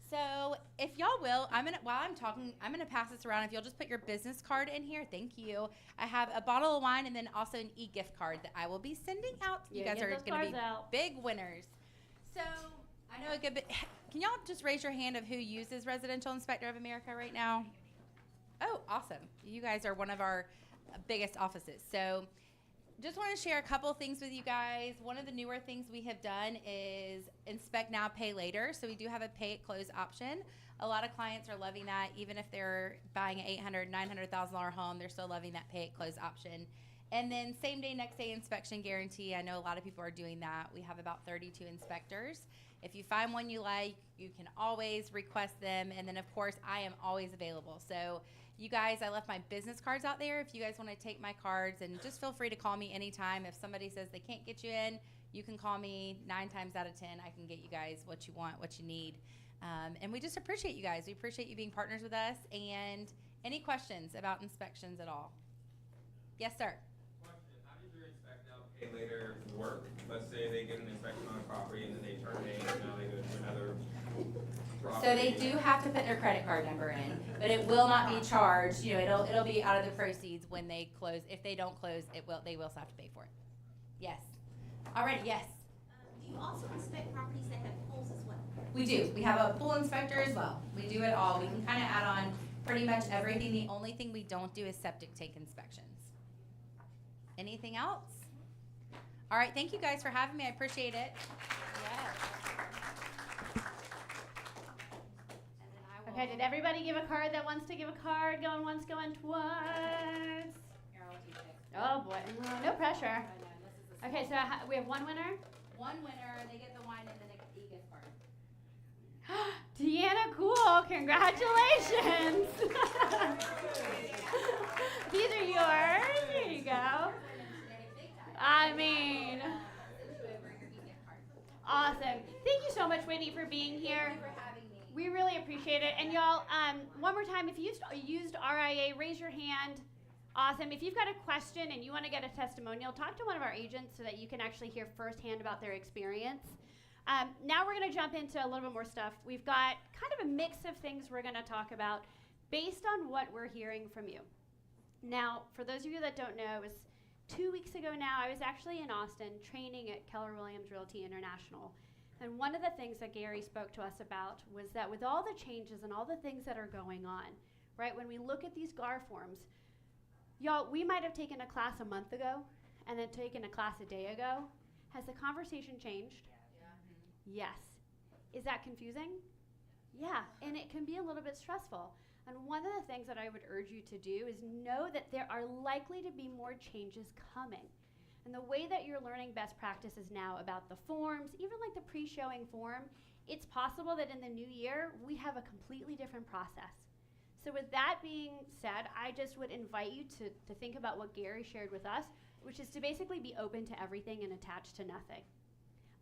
So if y'all will, while I'm talking, I'm gonna pass this around. If you'll just put your business card in here, thank you. I have a bottle of wine and then also an e-gift card that I will be sending out. You
Yeah,
guys
get
are
those
gonna be
cards out.
big winners. So I know a good bit. Can y'all just raise your hand of who uses Residential Inspector of America right now? Oh, awesome. You guys are one of our biggest offices. So just want to share a couple things with you guys. One of the newer things we have done is inspect now, pay later. So we do have a pay at close option. A lot of clients are loving that. Even if they're buying an $800,000, $900,000 home, they're still loving that pay at close option. And then same day, next day inspection guarantee. I know a lot of people are doing that. We have about 32 inspectors. If you find one you like, you can always request them. And then of course, I am always available. So you guys, I left my business cards out there. If you guys want to take my cards, and just feel free to call me anytime. If somebody says they can't get you in, you can call me 9 times out of 10. I can get you guys what you want, what you need. And we just appreciate you guys. We appreciate you being partners with us. And any questions about inspections at all? Yes, sir.
Question, how does your inspect now, pay later work? Let's say they get an inspection on a property and then they terminate, and now they go to another property.
So they do have to put their credit card number in, but it will not be charged. You know, it'll be out of the proceeds when they close. If they don't close, they will have to pay for it. Yes. Alrighty, yes.
Do you also inspect properties that have pools as well?
We do. We have a pool inspector as well. We do it all. We can kind of add on pretty much everything. The only thing we don't do is septic tank inspections. Anything else? All right. Thank you guys for having me. I appreciate it.
Okay, did everybody give a card that wants to give a card? Going once, going twice. Oh boy, no pressure. Okay, so we have one winner.
One winner. They get the wine and then an e-gift card.
Deanna, cool. Congratulations. These are yours. There you go. I mean, awesome. Thank you so much, Whitney, for being here. We really appreciate it. And y'all, one more time, if you used RIA, raise your hand. Awesome. If you've got a question and you want to get a testimonial, talk to one of our agents so that you can actually hear firsthand about their experience. Now we're going to jump into a little bit more stuff. We've got kind of a mix of things we're going to talk about based on what we're hearing from you. Now, for those of you that don't know, it was 2 weeks ago now, I was actually in Austin training at Keller Williams Realty International. And one of the things that Gary spoke to us about was that with all the changes and all the things that are going on, right, when we look at these GAR forms, y'all, we might have taken a class a month ago and then taken a class a day ago. Has the conversation changed? Yes. Is that confusing? Yeah, and it can be a little bit stressful. And one of the things that I would urge you to do is know that there are likely to be more changes coming. And the way that you're learning best practices now about the forms, even like the pre-showing form, it's possible that in the new year, we have a completely different process. So with that being said, I just would invite you to think about what Gary shared with us, which is to basically be open to everything and attached to nothing.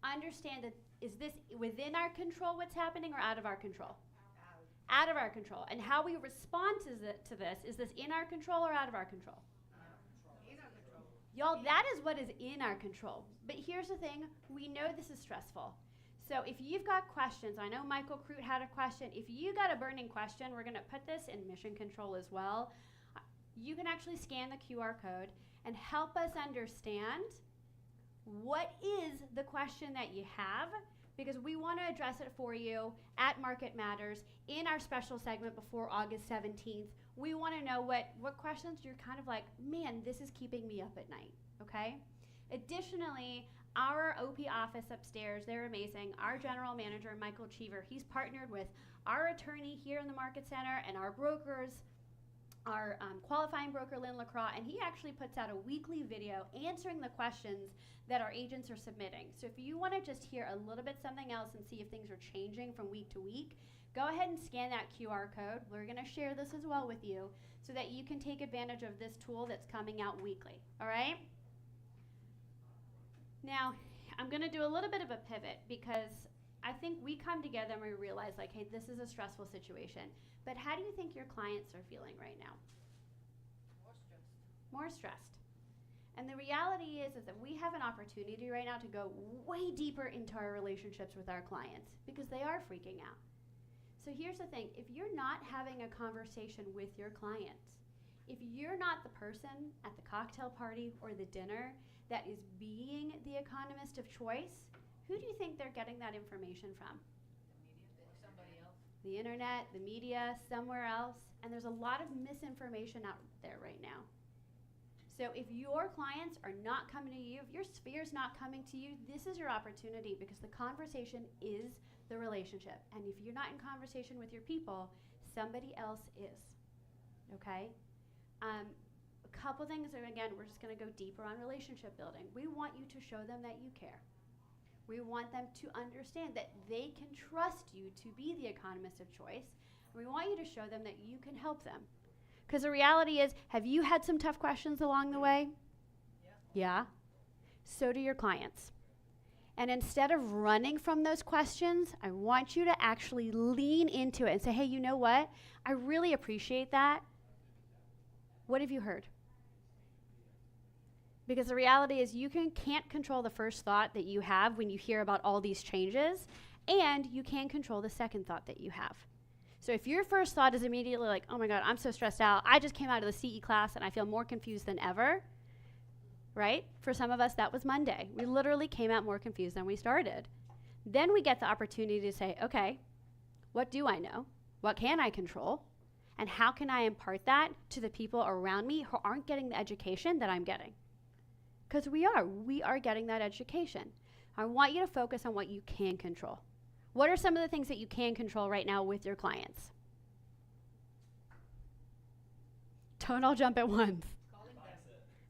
Understand that, is this within our control what's happening or out of our control? Out of our control. And how we respond to this, is this in our control or out of our control? Y'all, that is what is in our control. But here's the thing, we know this is stressful. So if you've got questions, I know Michael Crute had a question. If you got a burning question, we're going to put this in Mission Control as well. You can actually scan the QR code and help us understand what is the question that you have, because we want to address it for you at Market Matters in our special segment before August 17th. We want to know what questions you're kind of like, man, this is keeping me up at night, okay? Additionally, our OP office upstairs, they're amazing. Our general manager, Michael Cheever, he's partnered with our attorney here in the Market Center and our brokers, our qualifying broker, Lynn LaCroix, and he actually puts out a weekly video answering the questions that our agents are submitting. So if you want to just hear a little bit something else and see if things are changing from week to week, go ahead and scan that QR code. We're going to share this as well with you so that you can take advantage of this tool that's coming out weekly. All right? Now, I'm going to do a little bit of a pivot because I think we come together and we realize, like, hey, this is a stressful situation. But how do you think your clients are feeling right now? More stressed. And the reality is that we have an opportunity right now to go way deeper into our relationships with our clients because they are freaking out. So here's the thing. If you're not having a conversation with your clients, if you're not the person at the cocktail party or the dinner that is being the economist of choice, who do you think they're getting that information from? The internet, the media, somewhere else. And there's a lot of misinformation out there right now. So if your clients are not coming to you, if your sphere's not coming to you, this is your opportunity because the conversation is the relationship. And if you're not in conversation with your people, somebody else is. Okay? A couple things, and again, we're just going to go deeper on relationship building. We want you to show them that you care. We want them to understand that they can trust you to be the economist of choice. And we want you to show them that you can help them. Because the reality is, have you had some tough questions along the way? Yeah. So do your clients. And instead of running from those questions, I want you to actually lean into it and say, hey, you know what? I really appreciate that. What have you heard? Because the reality is you can't control the first thought that you have when you hear about all these changes, and you can control the second thought that you have. So if your first thought is immediately like, oh my God, I'm so stressed out. I just came out of the CE class and I feel more confused than ever, right? For some of us, that was Monday. We literally came out more confused than we started. Then we get the opportunity to say, okay, what do I know? What can I control? And how can I impart that to the people around me who aren't getting the education that I'm getting? Because we are getting that education. I want you to focus on what you can control. What are some of the things that you can control right now with your clients? Don't all jump at once.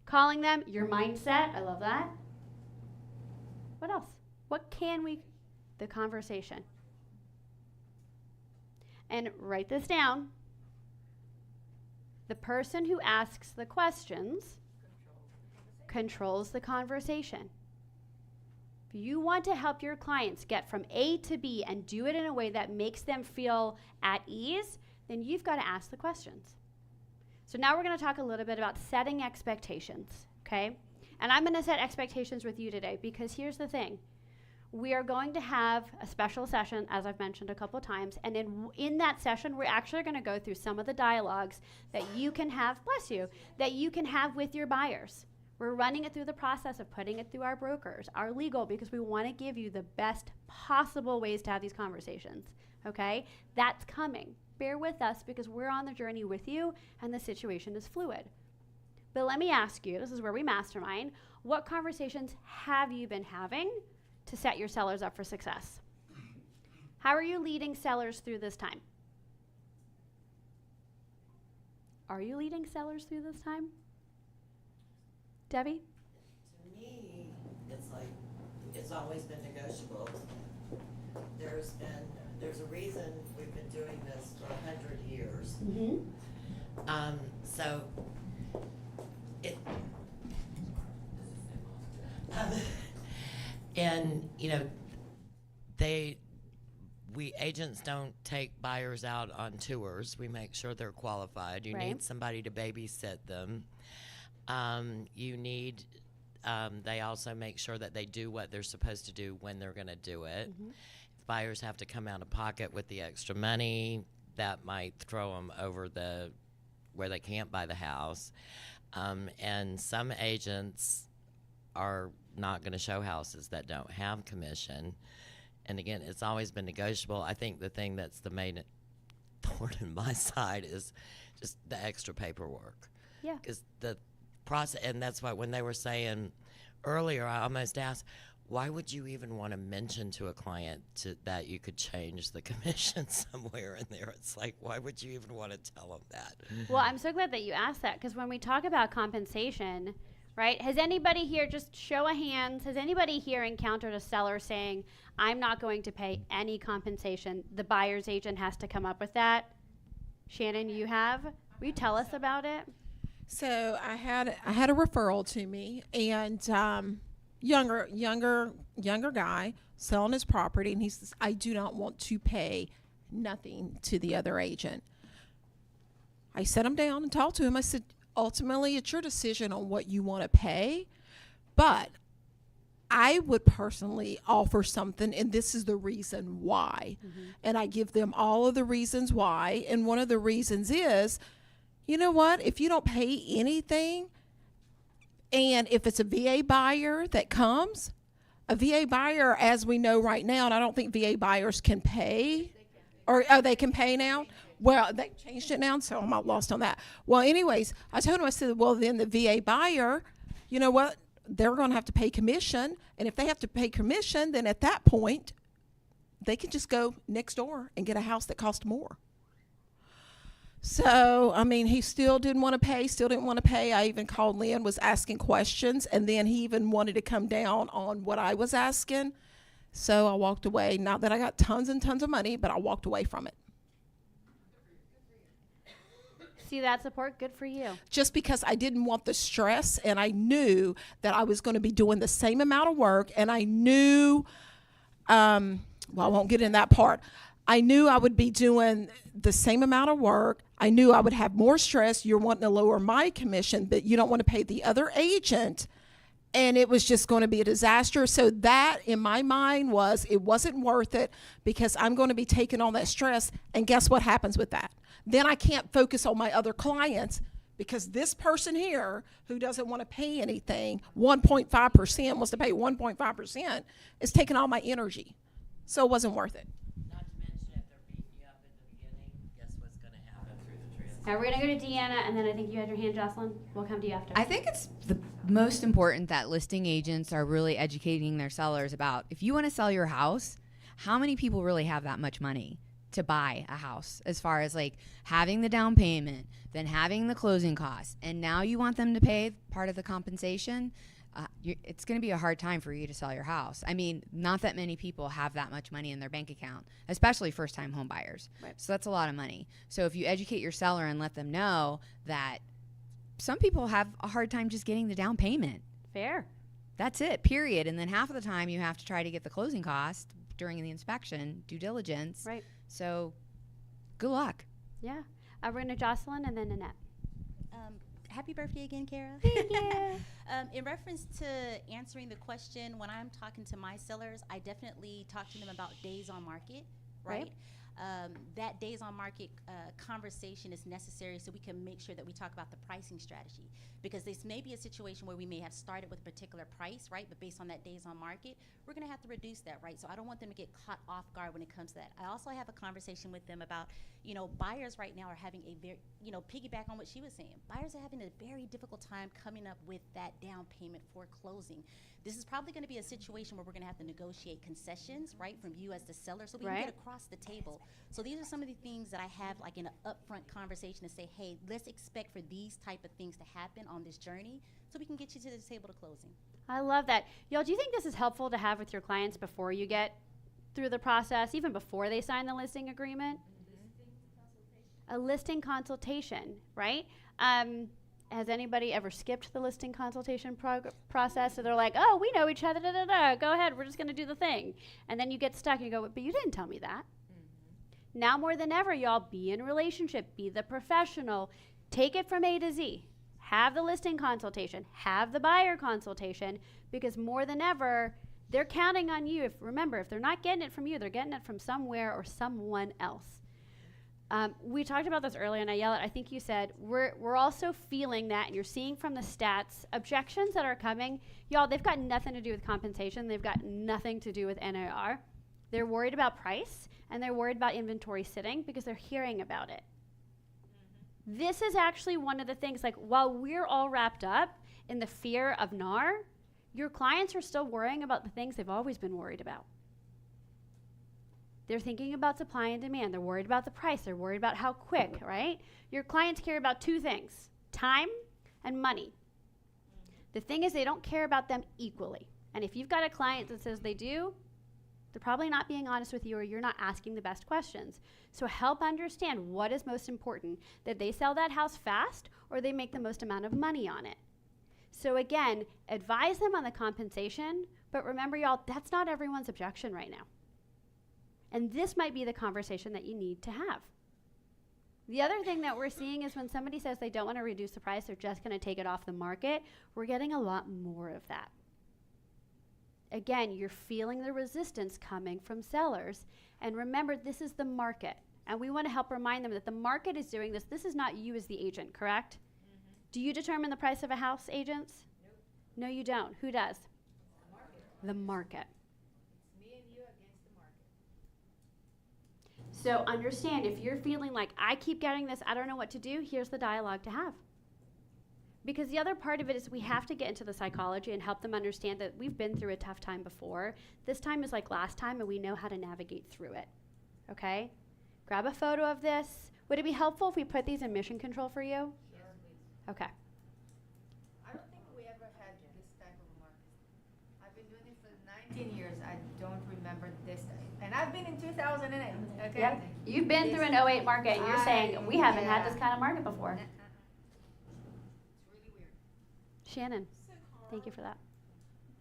Calling them, your mindset, I love that. What else? What can we, the conversation. And write this down. The person who asks the questions controls the conversation. If you want to help your clients get from A to B and do it in a way that makes them feel at ease, then you've got to ask the questions. So now we're going to talk a little bit about setting expectations, okay? And I'm going to set expectations with you today because here's the thing. We are going to have a special session, as I've mentioned a couple times, and in that session, we're actually going to go through some of the dialogues that you can have, bless you, that you can have with your buyers. We're running it through the process of putting it through our brokers, our legal, because we want to give you the best possible ways to have these conversations, okay? That's coming. Bear with us because we're on the journey with you and the situation is fluid. But let me ask you, this is where we mastermind, what conversations have you been having to set your sellers up for success? How are you leading sellers through this time? Are you leading sellers through this time? Debbie?
To me, it's like, it's always been negotiable. There's a reason we've been doing this for 100 years.
Mm-hmm.
So, and, you know, we agents don't take buyers out on tours. We make sure they're qualified. You need somebody to babysit them. You need, they also make sure that they do what they're supposed to do when they're going to do it.
Mm-hmm.
If buyers have to come out of pocket with the extra money, that might throw them over where they can't buy the house. And some agents are not going to show houses that don't have commission. And again, it's always been negotiable. I think the thing that's the main thorn in my side is just the extra paperwork.
Yeah.
Because the process, and that's why when they were saying earlier, I almost asked, why would you even want to mention to a client that you could change the commission somewhere in there? It's like, why would you even want to tell them that?
Well, I'm so glad that you asked that, because when we talk about compensation, right, has anybody here, just show of hands, has anybody here encountered a seller saying, I'm not going to pay any compensation, the buyer's agent has to come up with that? Shannon, you have? Will you tell us about it?
So I had a referral to me, and younger guy selling his property, and he says, I do not want to pay nothing to the other agent. I sat him down and talked to him. I said, ultimately, it's your decision on what you want to pay, but I would personally offer something, and this is the reason why. And I give them all of the reasons why, and one of the reasons is, you know what, if you don't pay anything, and if it's a VA buyer that comes, a VA buyer, as we know right now, and I don't think VA buyers can pay, they can pay now? Well, they changed it now, so I'm not lost on that. Well, anyways, I told him, I said, well, then the VA buyer, you know what, they're going to have to pay commission, and if they have to pay commission, then at that point, they can just go next door and get a house that costs more. So, I mean, he still didn't want to pay, I even called Lynn, was asking questions, and then he even wanted to come down on what I was asking. So I walked away. Not that I got tons and tons of money, but I walked away from it.
See that support? Good for you.
Just because I didn't want the stress, and I knew that I was going to be doing the same amount of work, and I knew, well, I won't get in that part. I knew I would be doing the same amount of work. I knew I would have more stress. You're wanting to lower my commission, but you don't want to pay the other agent. And it was just going to be a disaster. So that, in my mind, it wasn't worth it, because I'm going to be taking on that stress. And guess what happens with that? Then I can't focus on my other clients, because this person here who doesn't want to pay anything, 1.5%, wants to pay 1.5%, is taking all my energy. So it wasn't worth it.
Now we're going to go to Deanna, and then I think you had your hand, Jocelyn. We'll come to you after.
I think it's the most important that listing agents are really educating their sellers about, if you want to sell your house, how many people really have that much money to buy a house, as far as like having the down payment, then having the closing costs, and now you want them to pay part of the compensation. It's going to be a hard time for you to sell your house. I mean, not that many people have that much money in their bank account, especially first-time home buyers.
Right.
So that's a lot of money. So if you educate your seller and let them know that some people have a hard time just getting the down payment.
Fair.
That's it, period. And then half of the time you have to try to get the closing cost during the inspection, due diligence.
Right.
So good luck.
Yeah. We're going to Jocelyn and then Annette.
Happy birthday again, Kara.
Thank you.
In reference to answering the question, when I'm talking to my sellers, I definitely talk to them about days on market, right? That days on market conversation is necessary so we can make sure that we talk about the pricing strategy, because this may be a situation where we may have started with a particular price, right? But based on that days on market, we're going to have to reduce that, right? So I don't want them to get caught off guard when it comes to that. I also have a conversation with them about, you know, buyers right now are having a very, you know, piggyback on what she was saying. Buyers are having a very difficult time coming up with that down payment for closing. This is probably going to be a situation where we're going to have to negotiate concessions, right, from you as the seller, so we can get across the table. So these are some of the things that I have, like, in an upfront conversation to say, hey, let's expect for these type of things to happen on this journey so we can get you to the table to closing.
I love that. Y'all, do you think this is helpful to have with your clients before you get through the process, even before they sign the listing agreement? A listing consultation, right? Has anybody ever skipped the listing consultation process? So they're like, oh, we know each other, go ahead, we're just going to do the thing. And then you get stuck and you go, but you didn't tell me that. Now more than ever, y'all, be in a relationship, be the professional, take it from A to Z. Have the listing consultation, have the buyer consultation, because more than ever, they're counting on you. Remember, if they're not getting it from you, they're getting it from somewhere or someone else. We talked about this earlier, and I think you said, we're also feeling that, and you're seeing from the stats, objections that are coming. Y'all, they've got nothing to do with compensation. They've got nothing to do with NAR. They're worried about price, and they're worried about inventory sitting because they're hearing about it. This is actually one of the things, like, while we're all wrapped up in the fear of NAR, Your clients are still worrying about the things they've always been worried about. They're thinking about supply and demand. They're worried about the price. They're worried about how quick, right? Your clients care about two things, time and money. The thing is, they don't care about them equally. And if you've got a client that says they do, they're probably not being honest with you, or you're not asking the best questions. So help understand what is most important, that they sell that house fast or they make the most amount of money on it. So again, advise them on the compensation, but remember, y'all, that's not everyone's objection right now. And this might be the conversation that you need to have. The other thing that we're seeing is when somebody says they don't want to reduce the price, they're just going to take it off the market, we're getting a lot more of that. Again, you're feeling the resistance coming from sellers. And remember, this is the market. And we want to help remind them that the market is doing this. This is not you as the agent, correct? Do you determine the price of a house, agents? Nope. No, you don't. Who does? The market.
It's me and you against the market.
So understand, if you're feeling like, I keep getting this, I don't know what to do, here's the dialogue to have. Because the other part of it is we have to get into the psychology and help them understand that we've been through a tough time before. This time is like last time, and we know how to navigate through it. Okay? Grab a photo of this. Would it be helpful if we put these in mission control for you?
Yes, please.
Okay.
I don't think we ever had this type of market. I've been doing it for 19 years. I don't remember this type. And I've been in 2008, okay?
Yep. You've been through an 08 market, and you're saying, we haven't had this kind of market before. Shannon, thank you for that.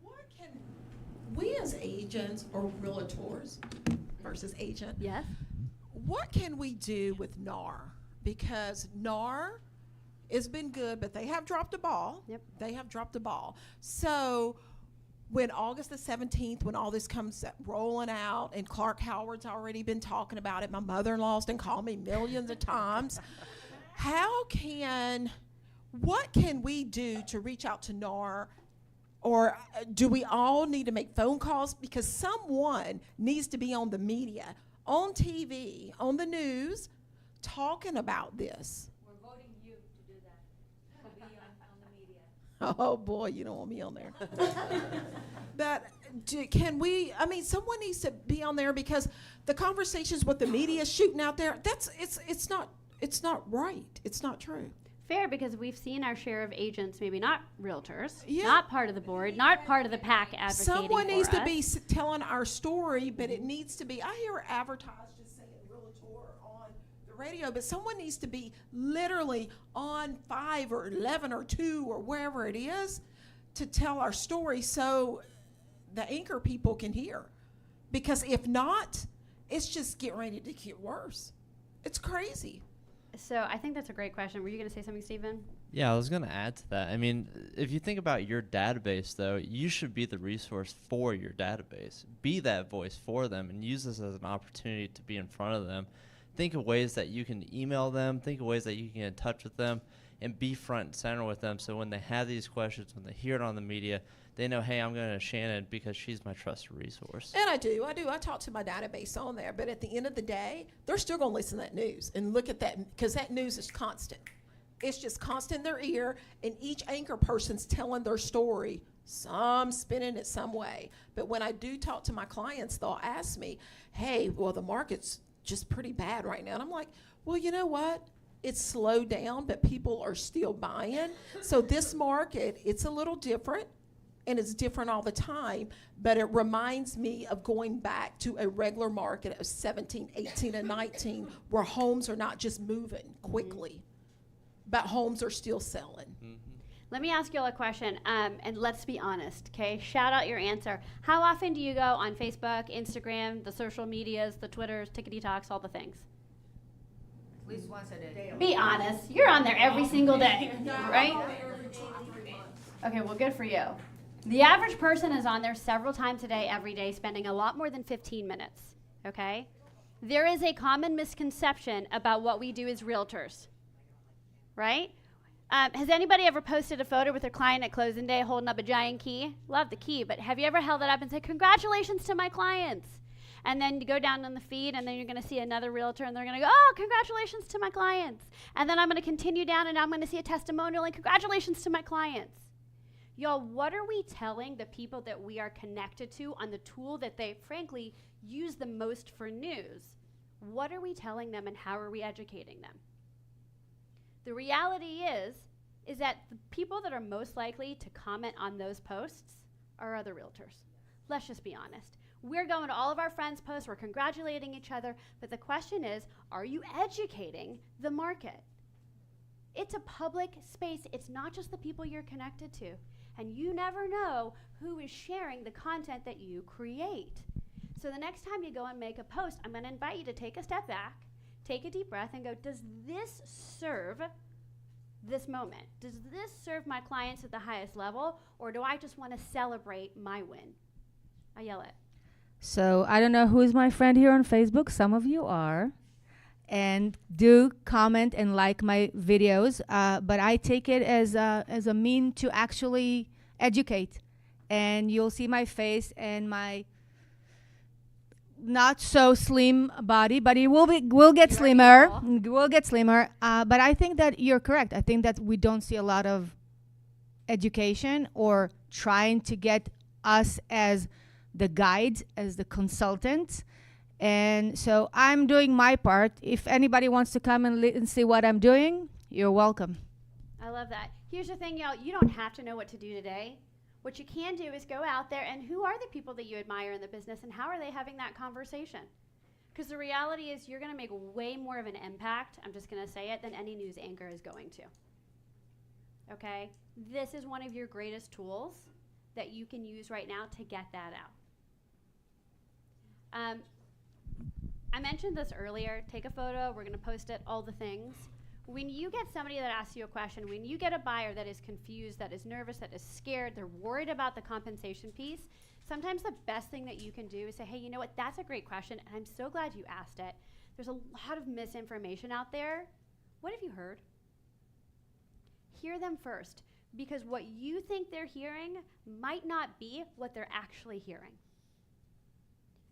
What can we as agents or realtors versus agent?
Yes.
What can we do with NAR? Because NAR has been good, but they have dropped a ball.
Yep.
They have dropped a ball. So when August the 17th, when all this comes rolling out, and Clark Howard's already been talking about it, my mother-in-law's been calling me millions of times. What can we do to reach out to NAR? Or do we all need to make phone calls? Because someone needs to be on the media, on TV, on the news, talking about this.
We're voting you to do that. To be on the media.
Oh boy, you don't want me on there. But someone needs to be on there, because the conversations with the media shooting out there, it's not right. It's not true.
Fair, because we've seen our share of agents, maybe not realtors,
Yeah.
not part of the board, not part of the PAC advocating
Someone needs
for
to
us.
be telling our story, but it needs to be, I hear advertised just saying realtor on the radio, but someone needs to be literally on 5 or 11 or 2 or wherever it is to tell our story so the anchor people can hear. Because if not, it's just getting ready to get worse. It's crazy.
So I think that's a great question. Were you going to say something, Stephen?
Yeah, I was going to add to that. I mean, if you think about your database, though, you should be the resource for your database. Be that voice for them and use this as an opportunity to be in front of them. Think of ways that you can email them. Think of ways that you can get in touch with them and be front and center with them. So when they have these questions, when they hear it on the media, they know, hey, I'm going to Shannon because she's my trusted resource.
And I do. I talk to my database on there. But at the end of the day, they're still going to listen to that news and look at that, because that news is constant. It's just constant in their ear, and each anchor person's telling their story, some spinning it some way. But when I do talk to my clients, they'll ask me, hey, well, the market's just pretty bad right now. And I'm like, well, you know what? It's slowed down, but people are still buying. So this market, it's a little different. And it's different all the time, but it reminds me of going back to a regular market of 17, 18, and 19, where homes are not just moving quickly, but homes are still selling.
Let me ask you all a question, and let's be honest, okay? Shout out your answer. How often do you go on Facebook, Instagram, the social medias, the Twitters, TikToks, all the things?
At least once a day.
Be honest. You're on there every single day, right? Okay, well, good for you. The average person is on there several times a day, every day, spending a lot more than 15 minutes, okay? There is a common misconception about what we do as realtors, right? Has anybody ever posted a photo with their client at closing day holding up a giant key? Love the key, but have you ever held it up and said, congratulations to my clients? And then you go down on the feed, and then you're going to see another realtor, and they're going to go, oh, congratulations to my clients. And then I'm going to continue down, and I'm going to see a testimonial, and congratulations to my clients. Y'all, what are we telling the people that we are connected to on the tool that they, frankly, use the most for news? What are we telling them and how are we educating them? The reality is that the people that are most likely to comment on those posts are other realtors. Let's just be honest. We're going to all of our friends' posts, we're congratulating each other, but the question is, are you educating the market? It's a public space. It's not just the people you're connected to. And you never know who is sharing the content that you create. So the next time you go and make a post, I'm going to invite you to take a step back, take a deep breath, and go, does this serve this moment? Does this serve my clients at the highest level, or do I just want to celebrate my win? I yell it.
So I don't know who's my friend here on Facebook. Some of you are. And do comment and like my videos. But I take it as a mean to actually educate. And you'll see my face and my not so slim body, but it will get slimmer. Will get slimmer. But I think that you're correct. I think that we don't see a lot of education or trying to get us as the guides, as the consultants. And so I'm doing my part. If anybody wants to come and see what I'm doing, you're welcome.
I love that. Here's the thing, y'all. You don't have to know what to do today. What you can do is go out there and who are the people that you admire in the business and how are they having that conversation? Because the reality is you're going to make way more of an impact, I'm just going to say it, than any news anchor is going to. Okay? This is one of your greatest tools that you can use right now to get that out. I mentioned this earlier. Take a photo. We're going to post it, all the things. When you get somebody that asks you a question, when you get a buyer that is confused, that is nervous, that is scared, they're worried about the compensation piece, sometimes the best thing that you can do is say, hey, you know what? That's a great question, and I'm so glad you asked it. There's a lot of misinformation out there. What have you heard? Hear them first, because what you think they're hearing might not be what they're actually hearing.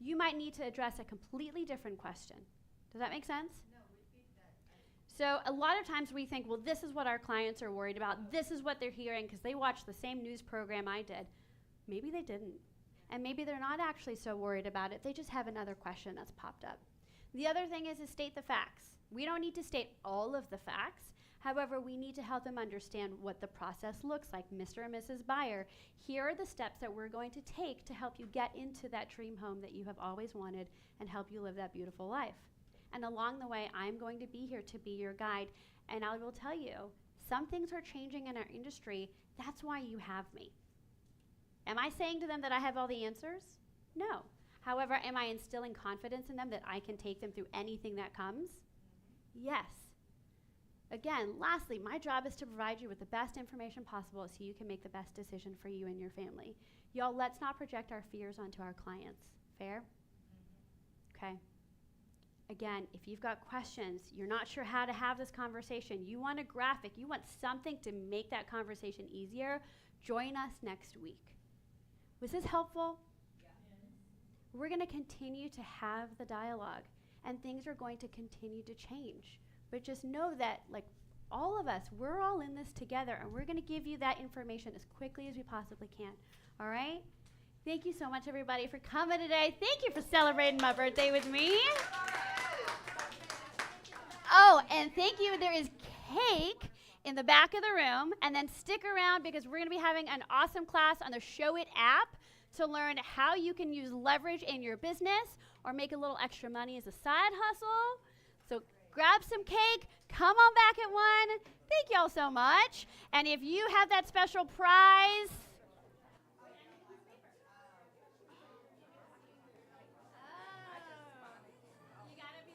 You might need to address a completely different question. Does that make sense? No, repeat that. So a lot of times we think, well, this is what our clients are worried about. This is what they're hearing because they watched the same news program I did. Maybe they didn't. And maybe they're not actually so worried about it. They just have another question that's popped up. The other thing is state the facts. We don't need to state all of the facts. However, we need to help them understand what the process looks like. Mr. and Mrs. Buyer, here are the steps that we're going to take to help you get into that dream home that you have always wanted and help you live that beautiful life. And along the way, I'm going to be here to be your guide. And I will tell you, some things are changing in our industry. That's why you have me. Am I saying to them that I have all the answers? No. However, am I instilling confidence in them that I can take them through anything that comes? Yes. Again, lastly, my job is to provide you with the best information possible so you can make the best decision for you and your family. Y'all, let's not project our fears onto our clients. Fair? Okay. Again, if you've got questions, you're not sure how to have this conversation, you want a graphic, you want something to make that conversation easier, join us next week. Was this helpful? Yeah. We're going to continue to have the dialogue, and things are going to continue to change. But just know that, like, all of us, we're all in this together, and we're going to give you that information as quickly as we possibly can. All right? Thank you so much, everybody, for coming today. Thank you for celebrating my birthday with me. Oh, and thank you. There is cake in the back of the room, and then stick around because we're going to be having an awesome class on the Show It app to learn how you can use leverage in your business or make a little extra money as a side hustle. So grab some cake, come on back at 1. Thank y'all so much. And if you have that special prize